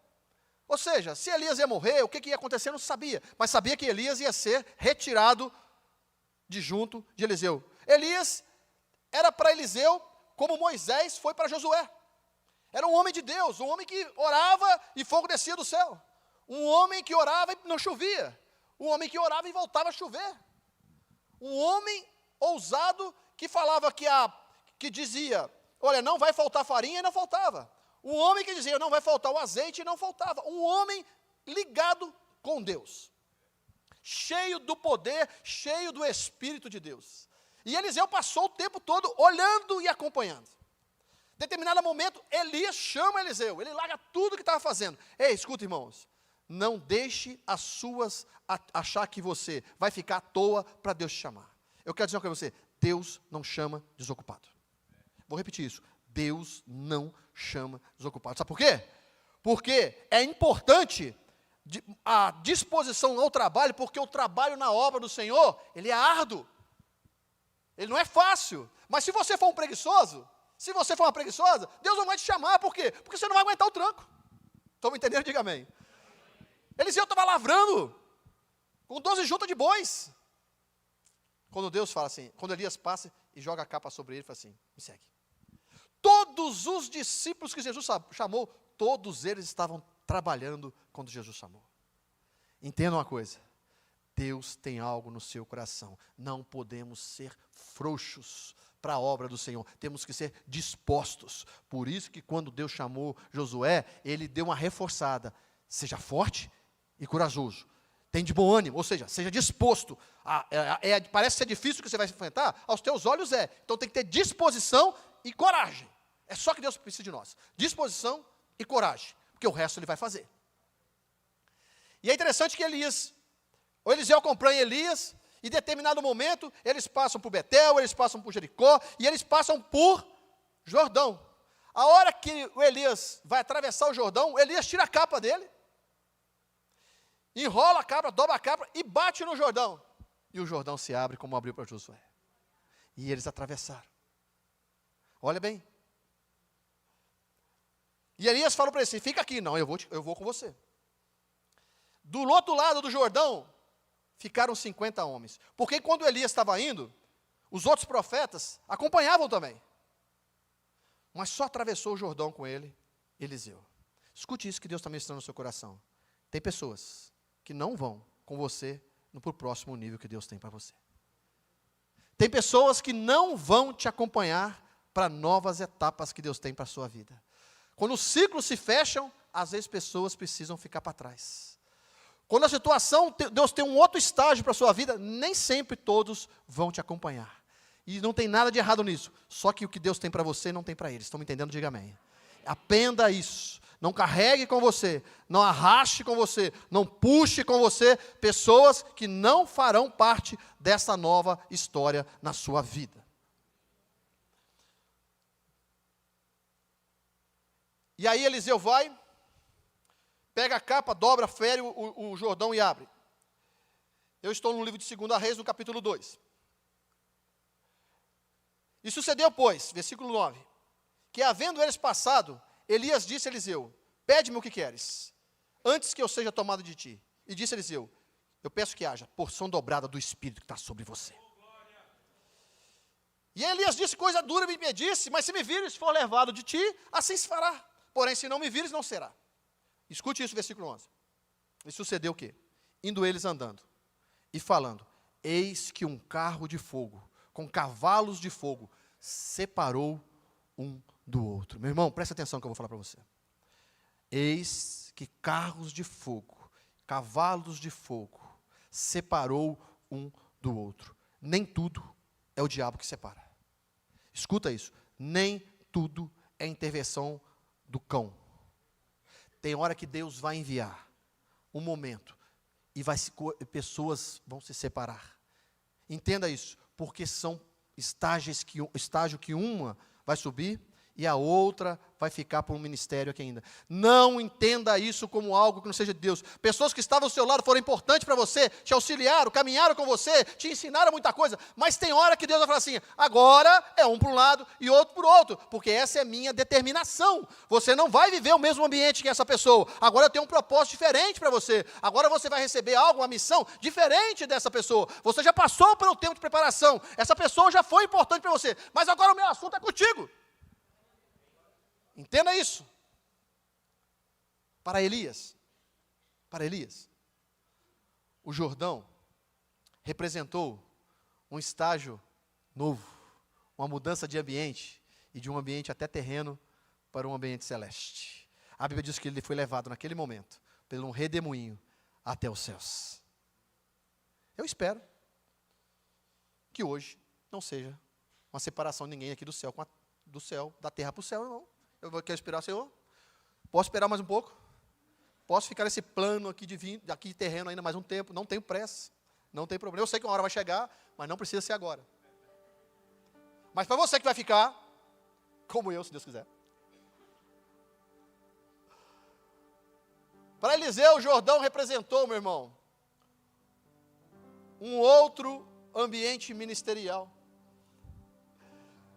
Ou seja, se Elias ia morrer, o que ia acontecer, não sabia. Mas sabia que Elias ia ser retirado de junto de Eliseu. Elias era para Eliseu como Moisés foi para Josué. Era um homem de Deus, um homem que orava e fogo descia do céu. Um homem que orava e não chovia. Um homem que orava e voltava a chover. Um homem ousado que falava que dizia, olha, não vai faltar farinha e não faltava. Um homem que dizia, não vai faltar o azeite e não faltava. Um homem ligado com Deus. Cheio do poder, cheio do Espírito de Deus. E Eliseu passou o tempo todo olhando e acompanhando. Em determinado momento, Elias chama Eliseu, ele larga tudo que estava fazendo. Ei, escuta, irmãos, não deixe as suas achar que você vai ficar à toa para Deus te chamar. Eu quero dizer uma coisa para você, Deus não chama desocupado. Vou repetir isso, Deus não chama desocupado. Sabe por quê? Porque é importante a disposição ao trabalho, porque o trabalho na obra do Senhor, ele é árduo, ele não é fácil, mas se você for um preguiçoso, se você for uma preguiçosa, Deus não vai te chamar, por quê? Porque você não vai aguentar o tranco. Estão me entendendo? Diga amém. Eliseu estava lavrando, com 12 juntas de bois, quando Deus fala assim, quando Elias passa e joga a capa sobre ele, fala assim, me segue. Todos os discípulos que Jesus chamou, todos eles estavam trabalhando quando Jesus chamou. Entenda uma coisa, Deus tem algo no seu coração, não podemos ser frouxos para a obra do Senhor, temos que ser dispostos. Por isso que quando Deus chamou Josué, ele deu uma reforçada, seja forte e corajoso, tem de bom ânimo, ou seja, seja disposto. Parece ser difícil o que você vai enfrentar, aos teus olhos é, então tem que ter disposição e coragem. É só que Deus precisa de nós, disposição e coragem, porque o resto ele vai fazer. E é interessante que o Eliseu acompanha Elias, e em determinado momento, eles passam por Betel, eles passam por Jericó, e eles passam por Jordão. A hora que o Elias vai atravessar o Jordão, Elias tira a capa dele, enrola a capa, dobra a capa, e bate no Jordão. E o Jordão se abre como abriu para Josué. E eles atravessaram. Olha bem. E Elias falou para ele assim, fica aqui. Não, eu vou com você. Do outro lado do Jordão, ficaram 50 homens. Porque quando Elias estava indo, os outros profetas acompanhavam também. Mas só atravessou o Jordão com ele, Eliseu. Escute isso que Deus está ministrando no seu coração. Tem pessoas que não vão com você para o próximo nível que Deus tem para você. Tem pessoas que não vão te acompanhar para novas etapas que Deus tem para a sua vida. Quando os ciclos se fecham, às vezes pessoas precisam ficar para trás. Quando a situação, Deus tem um outro estágio para a sua vida, nem sempre todos vão te acompanhar. E não tem nada de errado nisso. Só que o que Deus tem para você não tem para eles. Estão me entendendo? Diga amém. Aprenda isso. Não carregue com você, não arraste com você, não puxe com você pessoas que não farão parte dessa nova história na sua vida. E aí Eliseu vai, pega a capa, dobra, fere o Jordão e abre. Eu estou no livro de 2 Reis, no capítulo 2. E sucedeu, pois, versículo 9, que havendo eles passado, Elias disse a Eliseu, pede-me o que queres, antes que eu seja tomado de ti. E disse Eliseu, eu peço que haja porção dobrada do Espírito que está sobre você. E Elias disse, coisa dura me disse, mas se me vires, for levado de ti, assim se fará. Porém, se não me vires, não será. Escute isso, versículo 11. E sucedeu o quê? Indo eles andando e falando, eis que um carro de fogo, com cavalos de fogo, separou um do outro. Meu irmão, presta atenção que eu vou falar para você. Eis que carros de fogo, cavalos de fogo, separou um do outro. Nem tudo é o diabo que separa. Escuta isso. Nem tudo é intervenção do cão. Tem hora que Deus vai enviar um momento e pessoas vão se separar. Entenda isso, porque são estágio que uma vai subir e a outra vai ficar por um ministério aqui ainda. Não entenda isso como algo que não seja de Deus. Pessoas que estavam ao seu lado foram importantes para você, te auxiliaram, caminharam com você, te ensinaram muita coisa, mas tem hora que Deus vai falar assim, agora é um para um lado e outro para o outro, porque essa é minha determinação. Você não vai viver o mesmo ambiente que essa pessoa. Agora eu tenho um propósito diferente para você. Agora você vai receber algo, uma missão diferente dessa pessoa. Você já passou pelo tempo de preparação. Essa pessoa já foi importante para você, mas agora o meu assunto é contigo. Entenda isso. Para Elias, o Jordão representou um estágio novo, uma mudança de ambiente, e de um ambiente até terreno para um ambiente celeste. A Bíblia diz que ele foi levado naquele momento, por um redemoinho, até os céus. Eu espero que hoje não seja uma separação de ninguém aqui do céu, da terra para o céu, não. Eu quero esperar, Senhor. Posso esperar mais um pouco? Posso ficar nesse plano aqui de terreno ainda mais um tempo? Não tenho pressa. Não tem problema. Eu sei que uma hora vai chegar, mas não precisa ser agora. Mas para você que vai ficar, como eu, se Deus quiser. Para Eliseu, o Jordão representou, meu irmão, um outro ambiente ministerial.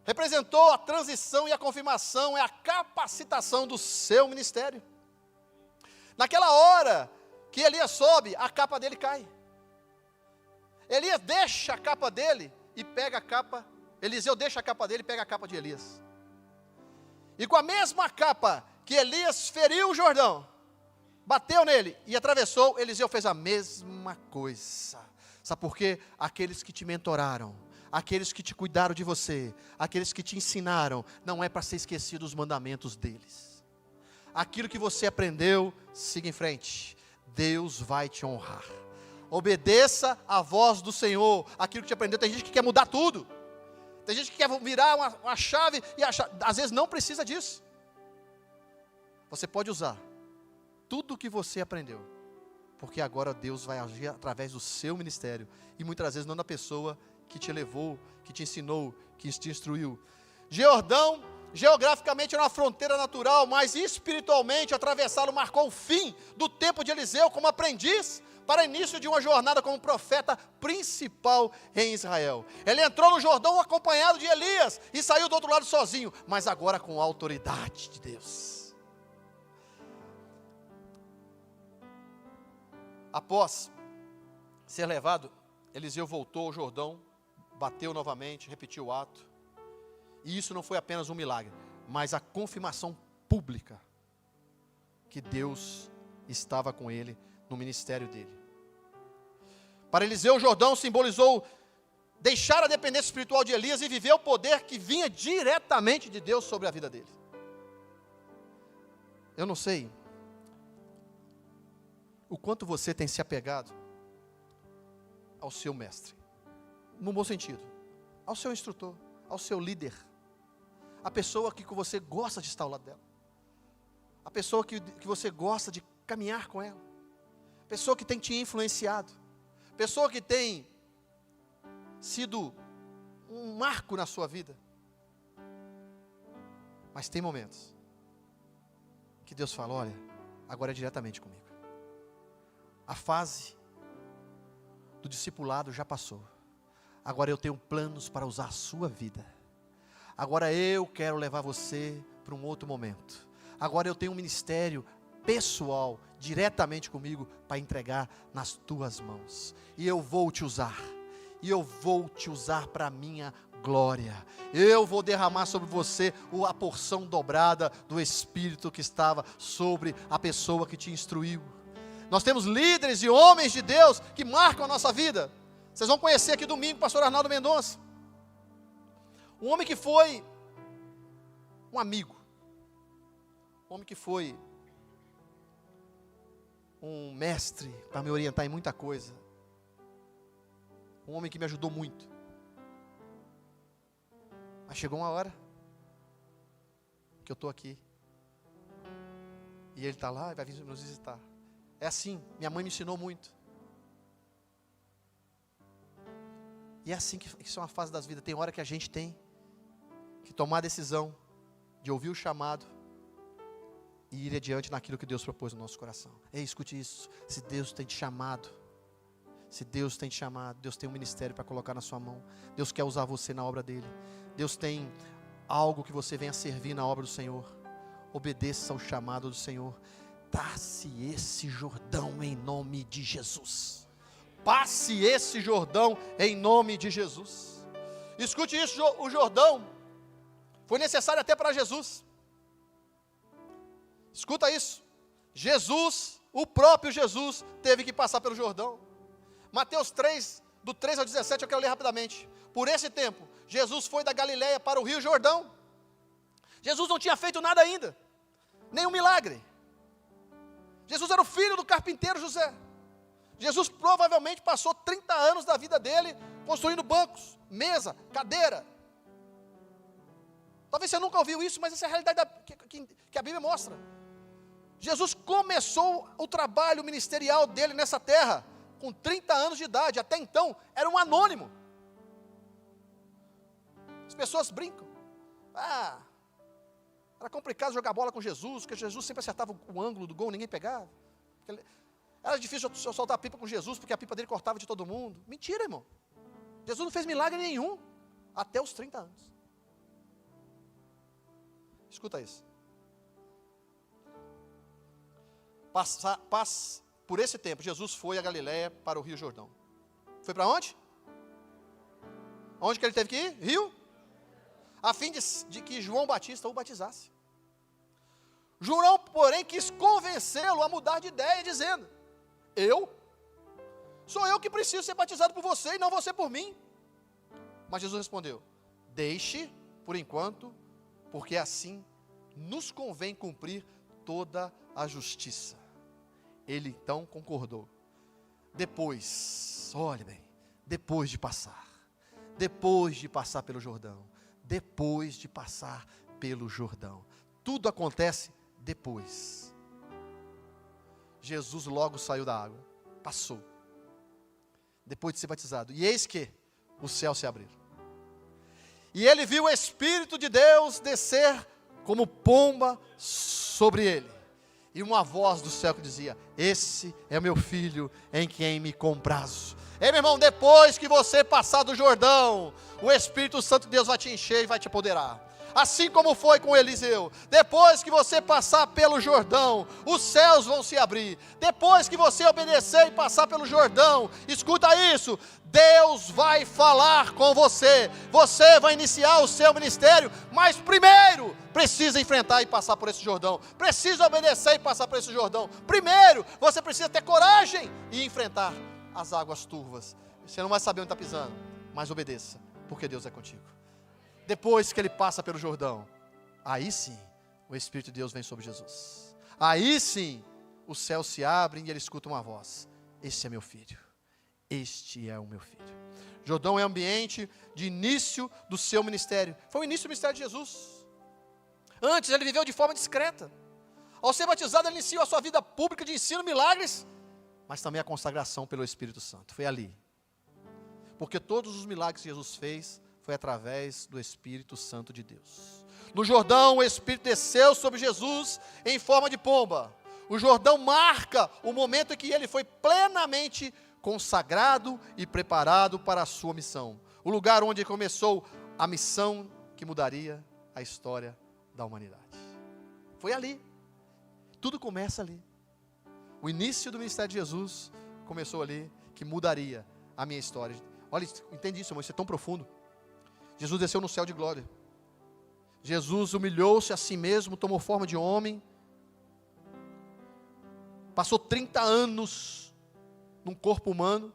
Representou a transição e a confirmação, é a capacitação do seu ministério. Naquela hora que Elias sobe, a capa dele cai. Elias deixa a capa dele e pega a capa, Eliseu deixa a capa dele e pega a capa de Elias. E com a mesma capa que Elias feriu o Jordão, bateu nele e atravessou, Eliseu fez a mesma coisa. Sabe por quê? Aqueles que te mentoraram, aqueles que te cuidaram de você, aqueles que te ensinaram, não é para ser esquecido os mandamentos deles. Aquilo que você aprendeu, siga em frente. Deus vai te honrar. Obedeça a voz do Senhor. Aquilo que te aprendeu, tem gente que quer mudar tudo. Tem gente que quer virar uma chave e às vezes não precisa disso. Você pode usar tudo o que você aprendeu, porque agora Deus vai agir através do seu ministério, e muitas vezes não da pessoa que te levou, que te ensinou, que te instruiu. Jordão, geograficamente era uma fronteira natural, mas espiritualmente atravessá-lo marcou o fim do tempo de Eliseu como aprendiz, para início de uma jornada como profeta principal em Israel. Ele entrou no Jordão acompanhado de Elias, e saiu do outro lado sozinho, mas agora com a autoridade de Deus. Após ser levado, Eliseu voltou ao Jordão, bateu novamente, repetiu o ato. E isso não foi apenas um milagre, mas a confirmação pública que Deus estava com ele no ministério dele. Para Eliseu, o Jordão simbolizou deixar a dependência espiritual de Elias e viver o poder que vinha diretamente de Deus sobre a vida dele. Eu não sei o quanto você tem se apegado ao seu mestre, no bom sentido, ao seu instrutor, ao seu líder, a pessoa que você gosta de estar ao lado dela, a pessoa que você gosta de caminhar com ela, pessoa que tem te influenciado, pessoa que tem sido um marco na sua vida. Mas tem momentos que Deus fala, olha, agora é diretamente comigo. A fase do discipulado já passou. Agora eu tenho planos para usar a sua vida. Agora eu quero levar você para um outro momento. Agora eu tenho um ministério pessoal, diretamente comigo, para entregar nas tuas mãos. E eu vou te usar. E eu vou te usar para a minha glória. Eu vou derramar sobre você a porção dobrada do Espírito que estava sobre a pessoa que te instruiu. Nós temos líderes e homens de Deus que marcam a nossa vida. Vocês vão conhecer aqui domingo o pastor Arnaldo Mendonça. Um homem que foi um amigo. Um homem que foi um mestre para me orientar em muita coisa. Um homem que me ajudou muito. Mas chegou uma hora que eu estou aqui. E ele está lá e vai vir nos visitar. É assim, minha mãe me ensinou muito. E é assim que isso é uma fase das vidas. Tem hora que a gente tem que tomar a decisão de ouvir o chamado e ir adiante naquilo que Deus propôs no nosso coração. Ei, escute isso. Se Deus tem te chamado, se Deus tem te chamado, Deus tem um ministério para colocar na sua mão. Deus quer usar você na obra dele. Deus tem algo que você venha servir na obra do Senhor. Obedeça ao chamado do Senhor. Passe esse Jordão em nome de Jesus. Passe esse Jordão em nome de Jesus. Escute isso, o Jordão foi necessário até para Jesus. Escuta isso. Jesus, o próprio Jesus, teve que passar pelo Jordão. Mateus 3, do 3 ao 17, eu quero ler rapidamente. Por esse tempo, Jesus foi da Galileia para o Rio Jordão. Jesus não tinha feito nada ainda, nenhum milagre. Jesus era o filho do carpinteiro José. Jesus provavelmente passou 30 anos da vida dele construindo bancos, mesa, cadeira. Talvez você nunca ouviu isso, mas essa é a realidade que a Bíblia mostra. Jesus começou o trabalho ministerial dele nessa terra com 30 anos de idade. Até então, era um anônimo. As pessoas brincam. Era complicado jogar bola com Jesus, porque Jesus sempre acertava o ângulo do gol, ninguém pegava. Era difícil eu soltar a pipa com Jesus, porque a pipa dele cortava de todo mundo. Mentira, irmão. Jesus não fez milagre nenhum, até os 30 anos. Escuta isso. Por esse tempo, Jesus foi a Galileia para o Rio Jordão. Foi para onde? Onde que ele teve que ir? Rio? A fim de que João Batista o batizasse. João, porém, quis convencê-lo a mudar de ideia, dizendo: sou eu que preciso ser batizado por você e não você por mim. Mas Jesus respondeu: deixe por enquanto, porque assim nos convém cumprir toda a justiça. Ele então concordou. Depois, olhe bem, depois de passar pelo Jordão, tudo acontece depois. Jesus logo saiu da água, passou, depois de ser batizado, e eis que os céus se abriram, e ele viu o Espírito de Deus descer como pomba sobre ele, e uma voz do céu que dizia: esse é o meu filho em quem me comprazo. Ei, meu irmão, depois que você passar do Jordão, o Espírito Santo de Deus vai te encher e vai te apoderar. Assim como foi com Eliseu. Depois que você passar pelo Jordão, os céus vão se abrir. Depois que você obedecer e passar pelo Jordão, escuta isso, Deus vai falar com você. Você vai iniciar o seu ministério, mas primeiro precisa enfrentar e passar por esse Jordão. Precisa obedecer e passar por esse Jordão. Primeiro, você precisa ter coragem e enfrentar as águas turvas. Você não vai saber onde está pisando, mas obedeça, porque Deus é contigo. Depois que ele passa pelo Jordão, aí sim, o Espírito de Deus vem sobre Jesus. Aí sim, os céus se abrem e ele escuta uma voz: este é meu filho, este é o meu filho. Jordão é ambiente de início do seu ministério. Foi o início do ministério de Jesus. Antes ele viveu de forma discreta. Ao ser batizado ele iniciou a sua vida pública de ensino, milagres, mas também a consagração pelo Espírito Santo. Foi ali. Porque todos os milagres que Jesus fez foi através do Espírito Santo de Deus. No Jordão o Espírito desceu sobre Jesus em forma de pomba. O Jordão marca o momento em que ele foi plenamente consagrado e preparado para a sua missão. O lugar onde começou a missão que mudaria a história da humanidade. Foi ali. Tudo começa ali. O início do ministério de Jesus começou ali, que mudaria a minha história. Olha, entende isso, irmão, isso é tão profundo. Jesus desceu no céu de glória. Jesus humilhou-se a si mesmo, tomou forma de homem. Passou 30 anos num corpo humano.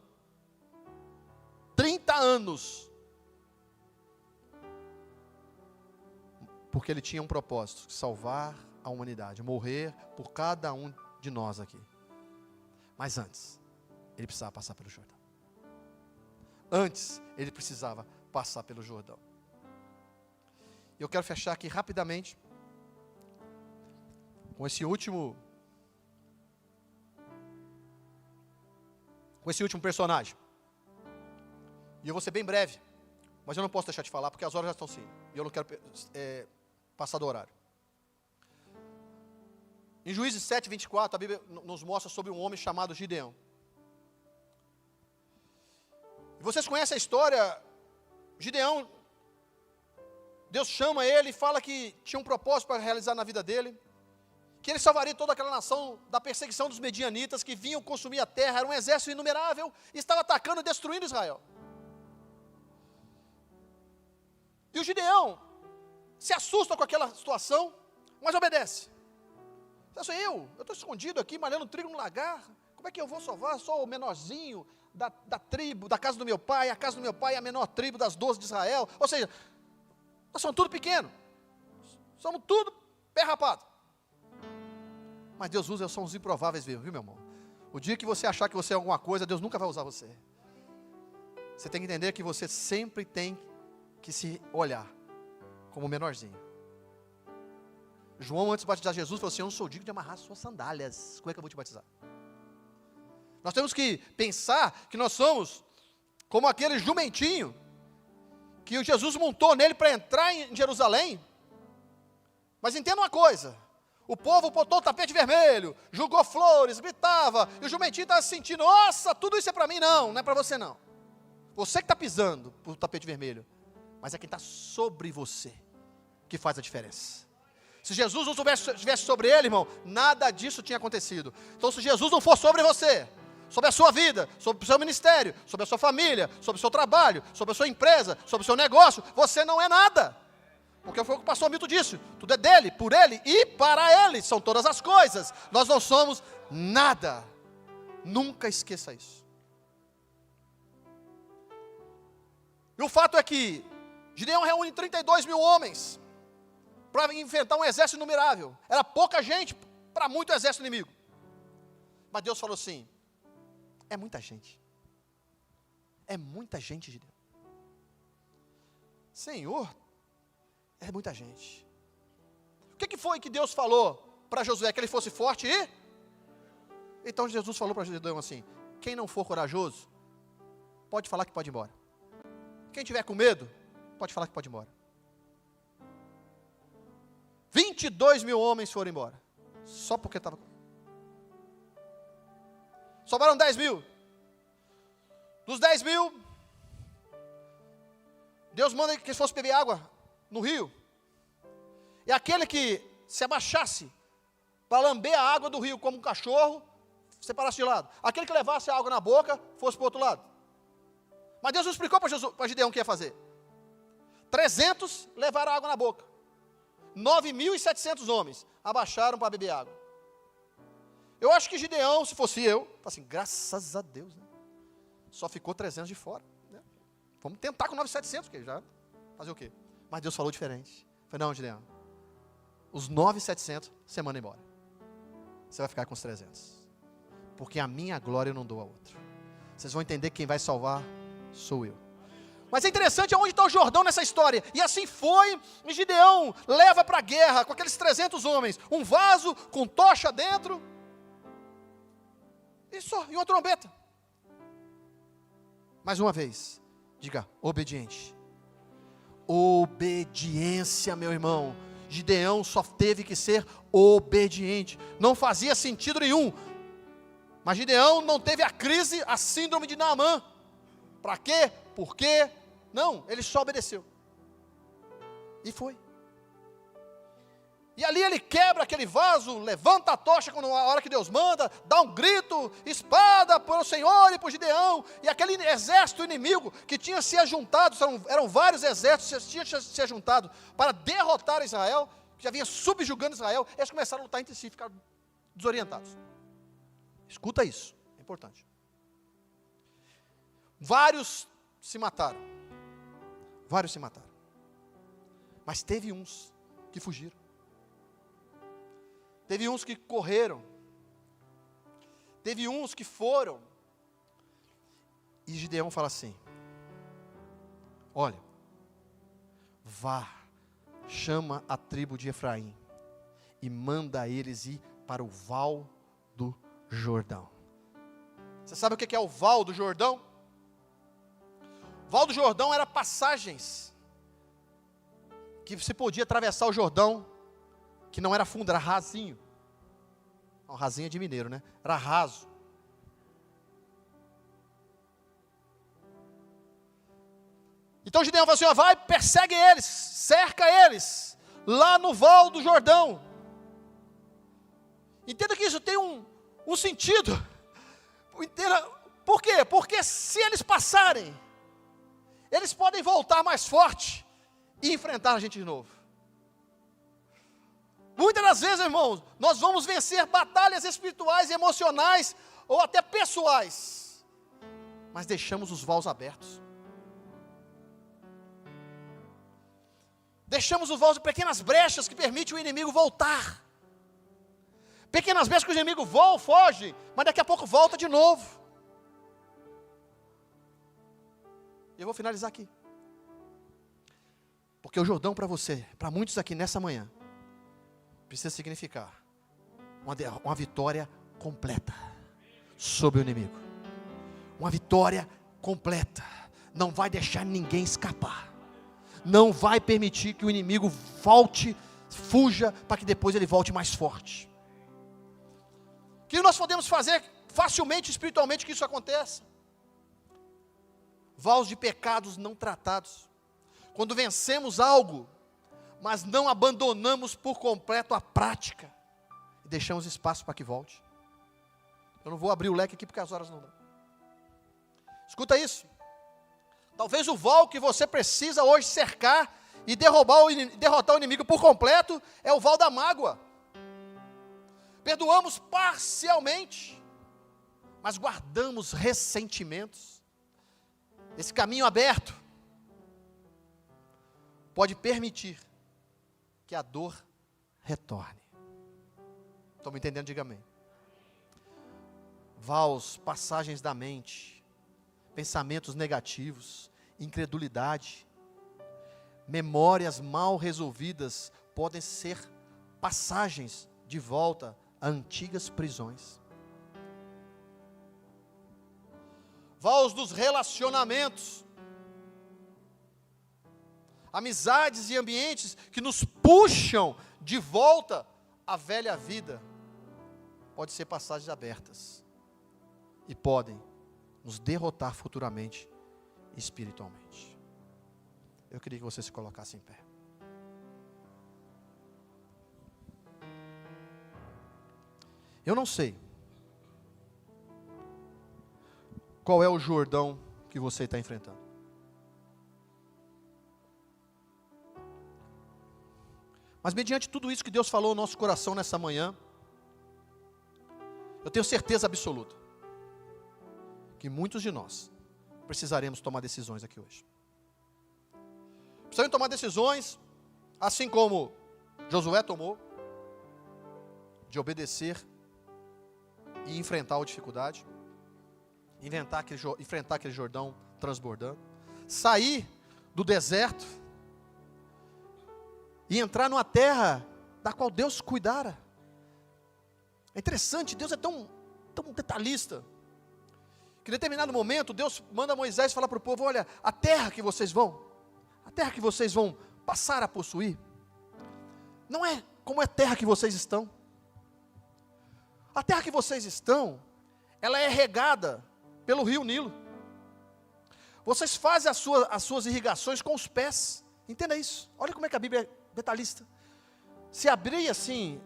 30 anos. Porque ele tinha um propósito, salvar a humanidade, morrer por cada um de nós aqui. Mas antes, ele precisava passar pelo Jordão. Antes, ele precisava passar pelo Jordão. E eu quero fechar aqui rapidamente com esse último personagem. E eu vou ser bem breve, mas eu não posso deixar de falar, porque as horas já estão se indo. E eu não quero passar do horário. Em Juízes 7, 24, a Bíblia nos mostra sobre um homem chamado Gideão. E vocês conhecem a história. Gideão, Deus chama ele e fala que tinha um propósito para realizar na vida dele, que ele salvaria toda aquela nação da perseguição dos medianitas que vinham consumir a terra. Era um exército inumerável e estava atacando e destruindo Israel. E o Gideão se assusta com aquela situação, mas obedece. Eu estou escondido aqui, malhando trigo no lagar. Como é que eu vou salvar? Sou o menorzinho da tribo, da casa do meu pai. A casa do meu pai é a menor tribo das 12 de Israel. Ou seja, nós somos tudo pequeno. Somos tudo pé rapado. Mas Deus usa, são os improváveis mesmo, viu, meu irmão? O dia que você achar que você é alguma coisa, Deus nunca vai usar você. Você tem que entender que você sempre tem que se olhar como o menorzinho. João, antes de batizar Jesus, falou assim: eu não sou digno de amarrar suas sandálias. Como é que eu vou te batizar? Nós temos que pensar que nós somos como aquele jumentinho que o Jesus montou nele para entrar em Jerusalém. Mas entenda uma coisa: o povo botou o tapete vermelho, jogou flores, gritava, e o jumentinho estava sentindo: nossa, tudo isso é para mim. Não, não é para você não. Você que está pisando por tapete vermelho, mas é quem está sobre você que faz a diferença. Se Jesus não estivesse sobre ele, irmão, nada disso tinha acontecido. Então, se Jesus não for sobre você, sobre a sua vida, sobre o seu ministério, sobre a sua família, sobre o seu trabalho, sobre a sua empresa, sobre o seu negócio, você não é nada. Porque foi o que o pastor Milton disse: tudo é dele, por ele e para ele, são todas as coisas. Nós não somos nada. Nunca esqueça isso. E o fato é que Gideão reúne 32 mil homens para enfrentar um exército inumerável. Era pouca gente para muito exército inimigo. Mas Deus falou assim: é muita gente. É muita gente, Gideão. Senhor, é muita gente. O que foi que Deus falou para Josué? Que ele fosse forte e... Então Jesus falou para Gideão assim: quem não for corajoso, pode falar que pode ir embora. Quem tiver com medo, pode falar que pode ir embora. 22 mil homens foram embora, só porque estava... Sobraram 10 mil. Dos 10 mil, Deus manda que eles fossem beber água no rio. E aquele que se abaixasse para lamber a água do rio como um cachorro, separasse de lado. Aquele que levasse a água na boca, fosse para o outro lado. Mas Deus não explicou para Gideão o que ia fazer. 300 levaram a água na boca. 9.700 homens abaixaram para beber água. Eu acho que Gideão, se fosse eu, assim, graças a Deus, né? Só ficou 300 de fora, né? Vamos tentar com 9.700, que já fazer o quê? Mas Deus falou diferente. Falei: não, Gideão, os 9.700 você manda embora. Você vai ficar com os 300. Porque a minha glória eu não dou a outro. Vocês vão entender que quem vai salvar sou eu. Mas é interessante aonde está o Jordão nessa história. E assim foi, e Gideão leva para a guerra com aqueles 300 homens, um vaso com tocha dentro, e uma trombeta. Mais uma vez, diga, obediente. Obediência, meu irmão. Gideão só teve que ser obediente. Não fazia sentido nenhum. Mas Gideão não teve a crise, a síndrome de Naamã. Para quê? Por quê? Não, ele só obedeceu. E foi. E ali ele quebra aquele vaso, levanta a tocha quando a hora que Deus manda, dá um grito, espada para o Senhor e para o Gideão. E aquele exército inimigo que tinha se ajuntado, eram vários exércitos que tinham se ajuntado para derrotar Israel, que já vinha subjugando Israel, eles começaram a lutar entre si, ficaram desorientados. Escuta isso, é importante. Vários se mataram. Vários se mataram. Mas teve uns que fugiram. Teve uns que correram. Teve uns que foram. E Gideão fala assim: olha, vá, chama a tribo de Efraim e manda eles ir para o Val do Jordão. Você sabe o que é o Val do Jordão? O Val do Jordão era passagens que você podia atravessar o Jordão, que não era fundo, era rasinho. Não, rasinho é de mineiro, né? Era raso. Então Gideão falou assim: ó, vai, persegue eles, cerca eles, lá no Val do Jordão. Entenda que isso tem um sentido. Entenda, por quê? Porque se eles passarem, eles podem voltar mais forte e enfrentar a gente de novo. Muitas das vezes, irmãos, nós vamos vencer batalhas espirituais e emocionais, ou até pessoais, mas deixamos os vaus abertos. Deixamos os vaus, pequenas brechas que permitem o inimigo voltar. Pequenas brechas que o inimigo voa, foge, mas daqui a pouco volta de novo. Eu vou finalizar aqui. Porque o Jordão para você, para muitos aqui nessa manhã, precisa significar uma vitória completa sobre o inimigo. Uma vitória completa. Não vai deixar ninguém escapar. Não vai permitir que o inimigo volte, fuja, para que depois ele volte mais forte. O que nós podemos fazer facilmente, espiritualmente, que isso aconteça? Vaus de pecados não tratados. Quando vencemos algo, mas não abandonamos por completo a prática, e deixamos espaço para que volte. Eu não vou abrir o leque aqui porque as horas não dão. Escuta isso. Talvez o val que você precisa hoje cercar e derrotar o inimigo por completo é o val da mágoa. Perdoamos parcialmente, mas guardamos ressentimentos. Esse caminho aberto pode permitir que a dor retorne. Estão me entendendo? Diga amém. Vaus, passagens da mente, pensamentos negativos, incredulidade, memórias mal resolvidas podem ser passagens de volta a antigas prisões. Vaus dos relacionamentos, amizades e ambientes que nos puxam de volta à velha vida, pode ser passagens abertas e podem nos derrotar futuramente espiritualmente. Eu queria que você se colocasse em pé. Eu não sei qual é o Jordão que você está enfrentando. Mas mediante tudo isso que Deus falou no nosso coração nessa manhã, eu tenho certeza absoluta que muitos de nós precisaremos tomar decisões aqui hoje. Precisamos tomar decisões, assim como Josué tomou, de obedecer e enfrentar a dificuldade, enfrentar aquele Jordão transbordando. sair do deserto e entrar numa terra da qual Deus cuidara. É interessante, Deus é tão detalhista, que em determinado momento, Deus manda Moisés falar para o povo: olha, a terra que vocês vão passar a possuir, não é como é a terra que vocês estão. A terra que vocês estão, ela é regada pelo rio Nilo. Vocês fazem as suas irrigações com os pés. Entenda isso. Olha como é que a Bíblia é detalhista. Se abria assim,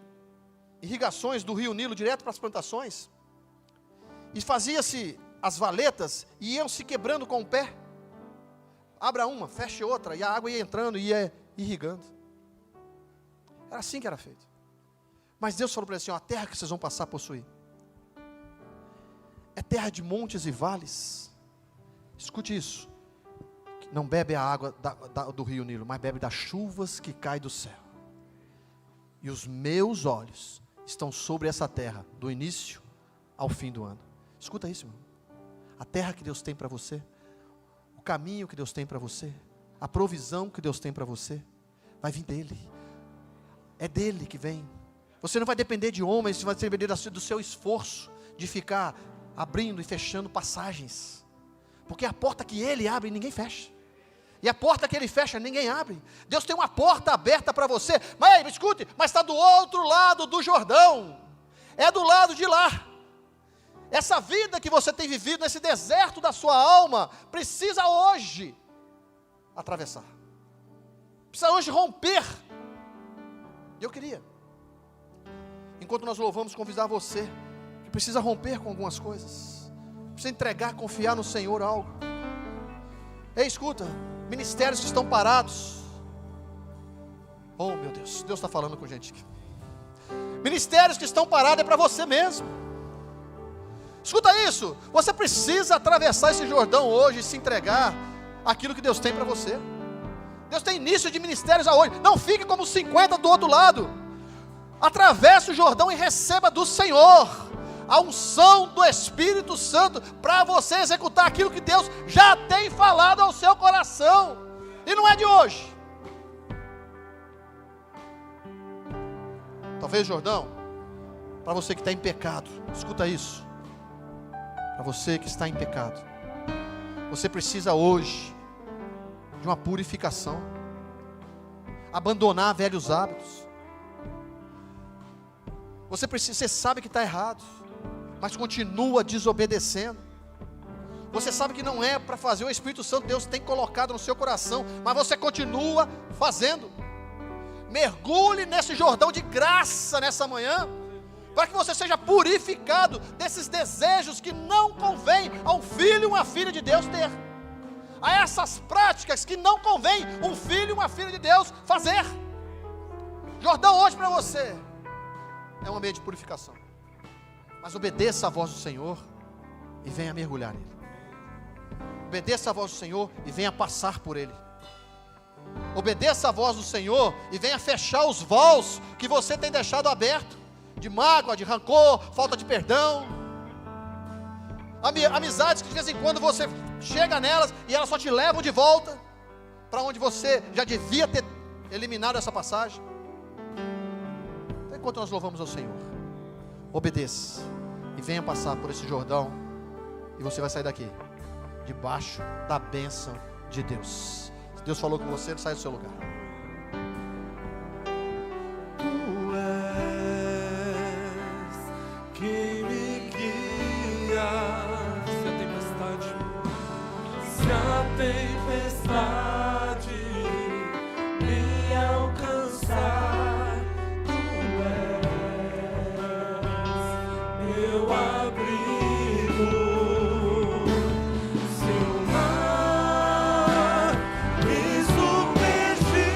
irrigações do rio Nilo direto para as plantações, e fazia-se as valetas, e iam se quebrando com o pé. Abra uma, feche outra, e a água ia entrando e ia irrigando. Era assim que era feito. Mas Deus falou para eles assim: ó, a terra que vocês vão passar a possuir é terra de montes e vales. Escute isso: não bebe a água do rio Nilo, mas bebe das chuvas que caem do céu. E os meus olhos estão sobre essa terra, do início ao fim do ano. Escuta isso, irmão. A terra que Deus tem para você, o caminho que Deus tem para você, a provisão que Deus tem para você, vai vir dEle. É dEle que vem. Você não vai depender de homens, você vai depender do seu esforço, de ficar abrindo e fechando passagens. Porque a porta que Ele abre, ninguém fecha. E a porta que Ele fecha, ninguém abre. Deus tem uma porta aberta para você. Mas aí, escute, mas está do outro lado do Jordão. É do lado de lá. Essa vida que você tem vivido, nesse deserto da sua alma, precisa hoje atravessar. Precisa hoje romper. E eu queria, enquanto nós louvamos, convidar você, que precisa romper com algumas coisas. Precisa entregar, confiar no Senhor algo. Ei, escuta, ministérios que estão parados. Oh meu Deus, Deus está falando com gente aqui. Ministérios que estão parados é para você mesmo. Escuta isso, você precisa atravessar esse Jordão hoje e se entregar àquilo que Deus tem para você. Deus tem início de ministérios hoje. Não fique como 50 do outro lado. Atravesse o Jordão e receba do Senhor a unção do Espírito Santo para você executar aquilo que Deus já tem falado ao seu coração. E não é de hoje. Talvez, Jordão, para você que está em pecado, escuta isso. Para você que está em pecado, você precisa hoje de uma purificação, abandonar velhos hábitos. Você sabe que está errado, mas continua desobedecendo. Você sabe que não é para fazer, o Espírito Santo Deus tem colocado no seu coração, mas você continua fazendo. Mergulhe nesse Jordão de graça nessa manhã, para que você seja purificado desses desejos que não convém a um filho e uma filha de Deus ter, a essas práticas que não convém um filho e uma filha de Deus fazer. Jordão hoje para você é um ambiente de purificação, mas obedeça a voz do Senhor e venha mergulhar nele. Obedeça a voz do Senhor e venha passar por ele. Obedeça a voz do Senhor e venha fechar os vols que você tem deixado aberto, de mágoa, de rancor, falta de perdão, amizades que de vez em quando você chega nelas e elas só te levam de volta para onde você já devia ter eliminado essa passagem. Então, enquanto nós louvamos ao Senhor, obedeça e venha passar por esse Jordão, e você vai sair daqui debaixo da bênção de Deus. Se Deus falou com você, não sai do seu lugar. Que me guia, se a tempestade me alcançar, tu és meu abrigo. Se o mar me submergir,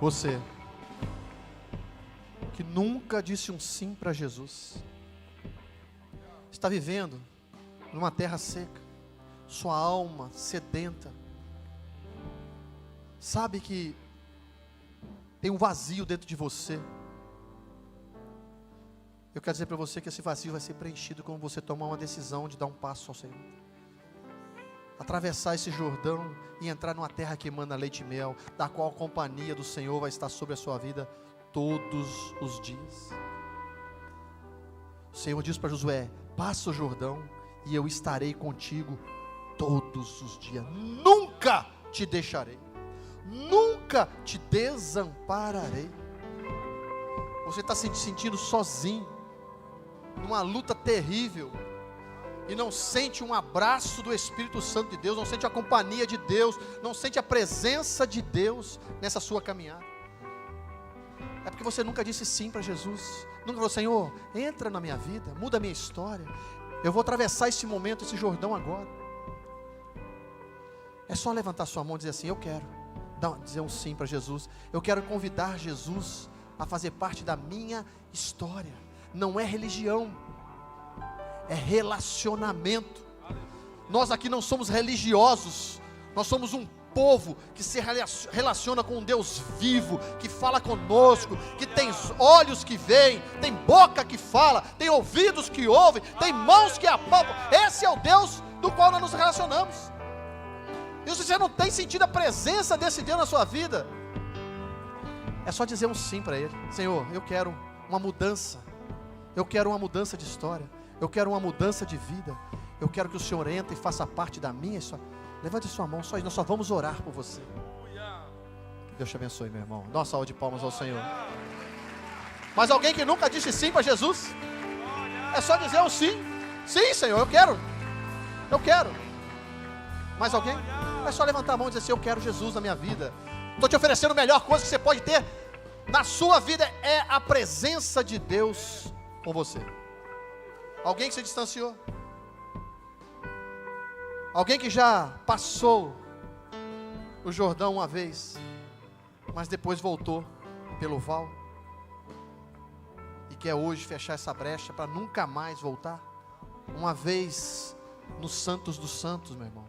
Você que nunca disse um sim para Jesus, está vivendo numa terra seca, sua alma sedenta, sabe que tem um vazio dentro de você. Eu quero dizer para você que esse vazio vai ser preenchido quando você tomar uma decisão de dar um passo ao Senhor, atravessar esse Jordão e entrar numa terra que emana leite e mel, da qual a companhia do Senhor vai estar sobre a sua vida todos os dias. O Senhor diz para Josué: passa o Jordão e eu estarei contigo todos os dias, nunca te deixarei, nunca te desampararei. Você está se sentindo sozinho, numa luta terrível, e não sente um abraço do Espírito Santo de Deus, não sente a companhia de Deus, não sente a presença de Deus nessa sua caminhada, é porque você nunca disse sim para Jesus, nunca falou: Senhor, entra na minha vida, muda a minha história, eu vou atravessar esse momento, esse Jordão agora. É só levantar sua mão e dizer assim: eu quero dizer um sim para Jesus, eu quero convidar Jesus a fazer parte da minha história. Não é religião, é relacionamento. Nós aqui não somos religiosos, nós somos um povo que se relaciona com um Deus vivo, que fala conosco, que tem olhos que veem, tem boca que fala, tem ouvidos que ouvem, tem mãos que apalpam. Esse é o Deus do qual nós nos relacionamos. E se você não tem sentido a presença desse Deus na sua vida, é só dizer um sim para Ele: Senhor, eu quero uma mudança, eu quero uma mudança de história, eu quero uma mudança de vida, eu quero que o Senhor entre e faça parte da minha história. Levante sua mão, só nós só vamos orar por você. Que Deus te abençoe, meu irmão. Dá uma salva de palmas ao Senhor. Mas alguém que nunca disse sim para Jesus, é só dizer um sim. Sim, Senhor, eu quero. Mais alguém? É só levantar a mão e dizer assim: eu quero Jesus na minha vida. Estou te oferecendo a melhor coisa que você pode ter na sua vida, é a presença de Deus com você. Alguém que se distanciou? Alguém que já passou o Jordão uma vez, mas depois voltou pelo val, e quer hoje fechar essa brecha para nunca mais voltar? Uma vez nos santos dos santos, meu irmão,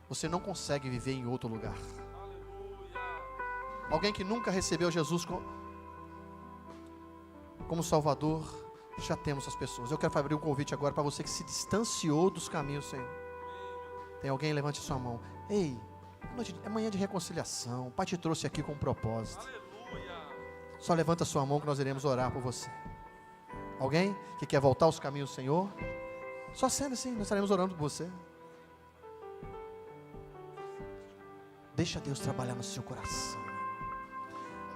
você não consegue viver em outro lugar. Alguém que nunca recebeu Jesus como Salvador, já temos as pessoas. Eu quero abrir um convite agora para você que se distanciou dos caminhos do Senhor. Tem alguém? Levante sua mão. Ei, é manhã de reconciliação, o Pai te trouxe aqui com um propósito. Só levanta sua mão que nós iremos orar por você. Alguém que quer voltar aos caminhos do Senhor? Só sendo assim, nós estaremos orando por você. Deixa Deus trabalhar no seu coração.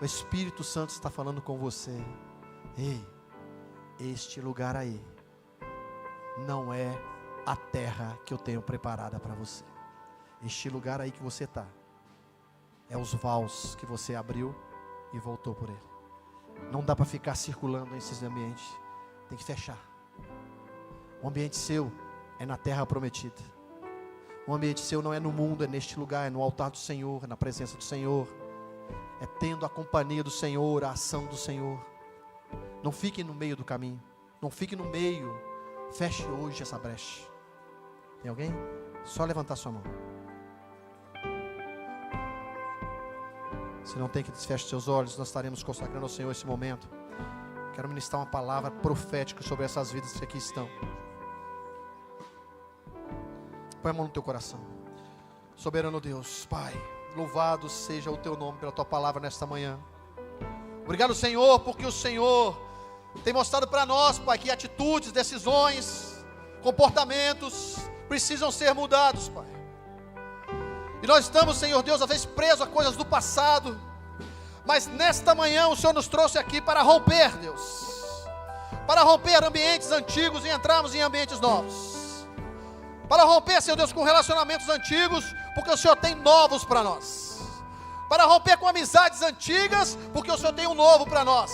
O Espírito Santo está falando com você. Ei, este lugar aí não é a terra que eu tenho preparada para você. Este lugar aí que você está é os vals que você abriu e voltou por ele. Não dá para ficar circulando nesses ambientes. Tem que fechar. O ambiente seu é na terra prometida. O ambiente seu não é no mundo, é neste lugar, é no altar do Senhor, é na presença do Senhor, é tendo a companhia do Senhor, a ação do Senhor. Não fique no meio do caminho, não fique no meio. Feche hoje essa brecha. Tem alguém? Só levantar sua mão. Se não tem, que desfeche seus olhos. Nós estaremos consagrando ao Senhor esse momento. Quero ministrar uma palavra profética sobre essas vidas que aqui estão. Põe a mão no teu coração. Soberano Deus, Pai, louvado seja o teu nome pela tua palavra nesta manhã. Obrigado, Senhor, porque o Senhor tem mostrado para nós, Pai, que atitudes, decisões, comportamentos precisam ser mudados, Pai. E nós estamos, Senhor Deus, às vezes presos a coisas do passado, mas nesta manhã o Senhor nos trouxe aqui para romper, Deus, para romper ambientes antigos e entrarmos em ambientes novos, para romper, Senhor Deus, com relacionamentos antigos, porque o Senhor tem novos para nós, para romper com amizades antigas, porque o Senhor tem um novo para nós,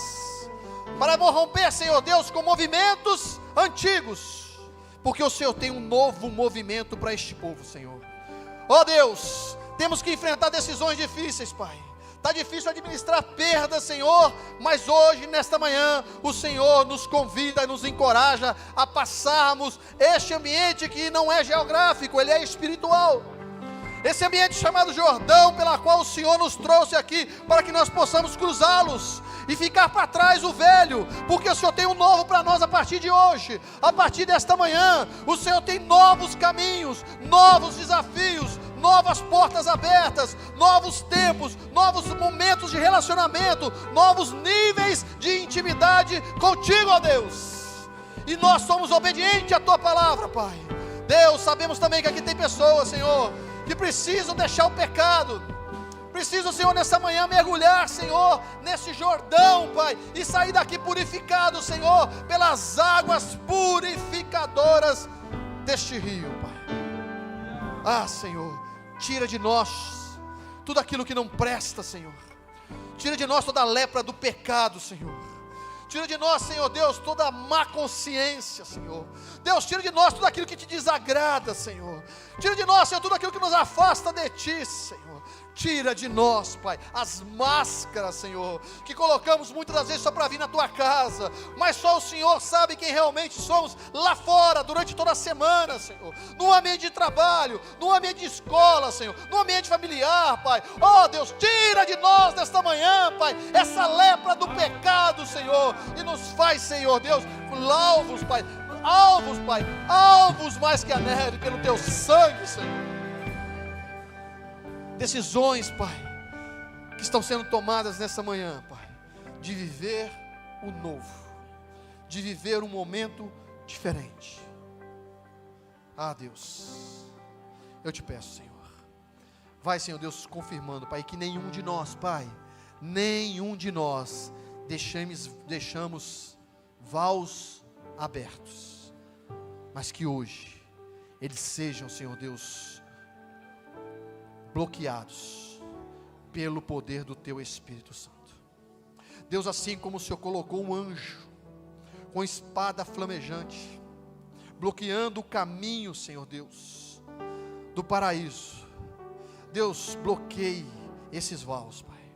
para romper, Senhor Deus, com movimentos antigos, porque o Senhor tem um novo movimento para este povo, Senhor. Ó Deus, temos que enfrentar decisões difíceis, Pai. está difícil administrar perdas, Senhor, mas hoje, nesta manhã, o Senhor nos convida e nos encoraja a passarmos este ambiente que não é geográfico, ele é espiritual. Esse ambiente chamado Jordão, pela qual o Senhor nos trouxe aqui, para que nós possamos cruzá-los e ficar para trás o velho, porque o Senhor tem um novo para nós a partir de hoje, a partir desta manhã. O Senhor tem novos caminhos, novos desafios, novas portas abertas, novos tempos, novos momentos de relacionamento, novos níveis de intimidade contigo, ó Deus. E nós somos obedientes à Tua palavra, Pai. Deus, sabemos também que aqui tem pessoas, Senhor, que precisam deixar o pecado, precisam, Senhor, nessa manhã mergulhar, Senhor, nesse Jordão, Pai, e sair daqui purificado, Senhor, pelas águas purificadoras deste rio, Pai. Ah, Senhor, tira de nós tudo aquilo que não presta, Senhor. Tira de nós toda a lepra do pecado, Senhor. Tira de nós, Senhor Deus, toda a má consciência, Senhor. Deus, tira de nós tudo aquilo que te desagrada, Senhor. Tira de nós, Senhor, tudo aquilo que nos afasta de ti, Senhor. Tira de nós, Pai, as máscaras, Senhor, que colocamos muitas das vezes só para vir na Tua casa, mas só o Senhor sabe quem realmente somos lá fora, durante toda a semana, Senhor, no ambiente de trabalho, no ambiente de escola, Senhor, no ambiente familiar, Pai. Oh Deus, tira de nós nesta manhã, Pai, essa lepra do pecado, Senhor, e nos faz, Senhor Deus, alvos, Pai, alvos mais que a neve, pelo Teu sangue, Senhor. Decisões, Pai, que estão sendo tomadas nessa manhã, Pai, de viver o novo, de viver um momento diferente. Ah, Deus, eu te peço, Senhor, vai, Senhor Deus, confirmando, Pai, que nenhum de nós, Pai, nenhum de nós deixamos vaus abertos, mas que hoje eles sejam, Senhor Deus, bloqueados pelo poder do Teu Espírito Santo. Deus, assim como o Senhor colocou um anjo com espada flamejante, bloqueando o caminho, Senhor Deus, do paraíso, Deus, bloqueie esses vaus, Pai,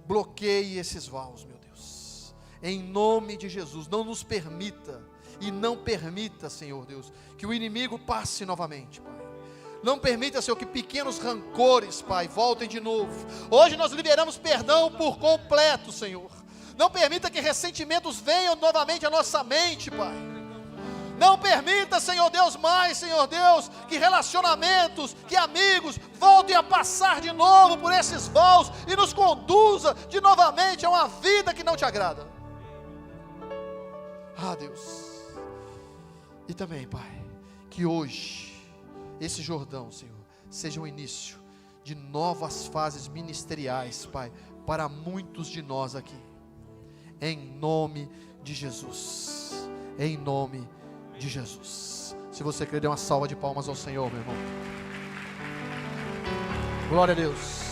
bloqueie esses vaus, meu Deus, em nome de Jesus. Não nos permita, e não permita, Senhor Deus, que o inimigo passe novamente, Pai. Não permita, Senhor, que pequenos rancores, Pai, voltem de novo. Hoje nós liberamos perdão por completo, Senhor. Não permita que ressentimentos venham novamente à nossa mente, Pai. Não permita, Senhor Deus, mais, Senhor Deus, que relacionamentos, que amigos voltem a passar de novo por esses vaus e nos conduza de novamente a uma vida que não te agrada. Ah, Deus. E também, Pai, que hoje esse Jordão, Senhor, seja o início de novas fases ministeriais, Pai, para muitos de nós aqui, em nome de Jesus, em nome de Jesus. Se você quer, dê uma salva de palmas ao Senhor, meu irmão. Glória a Deus.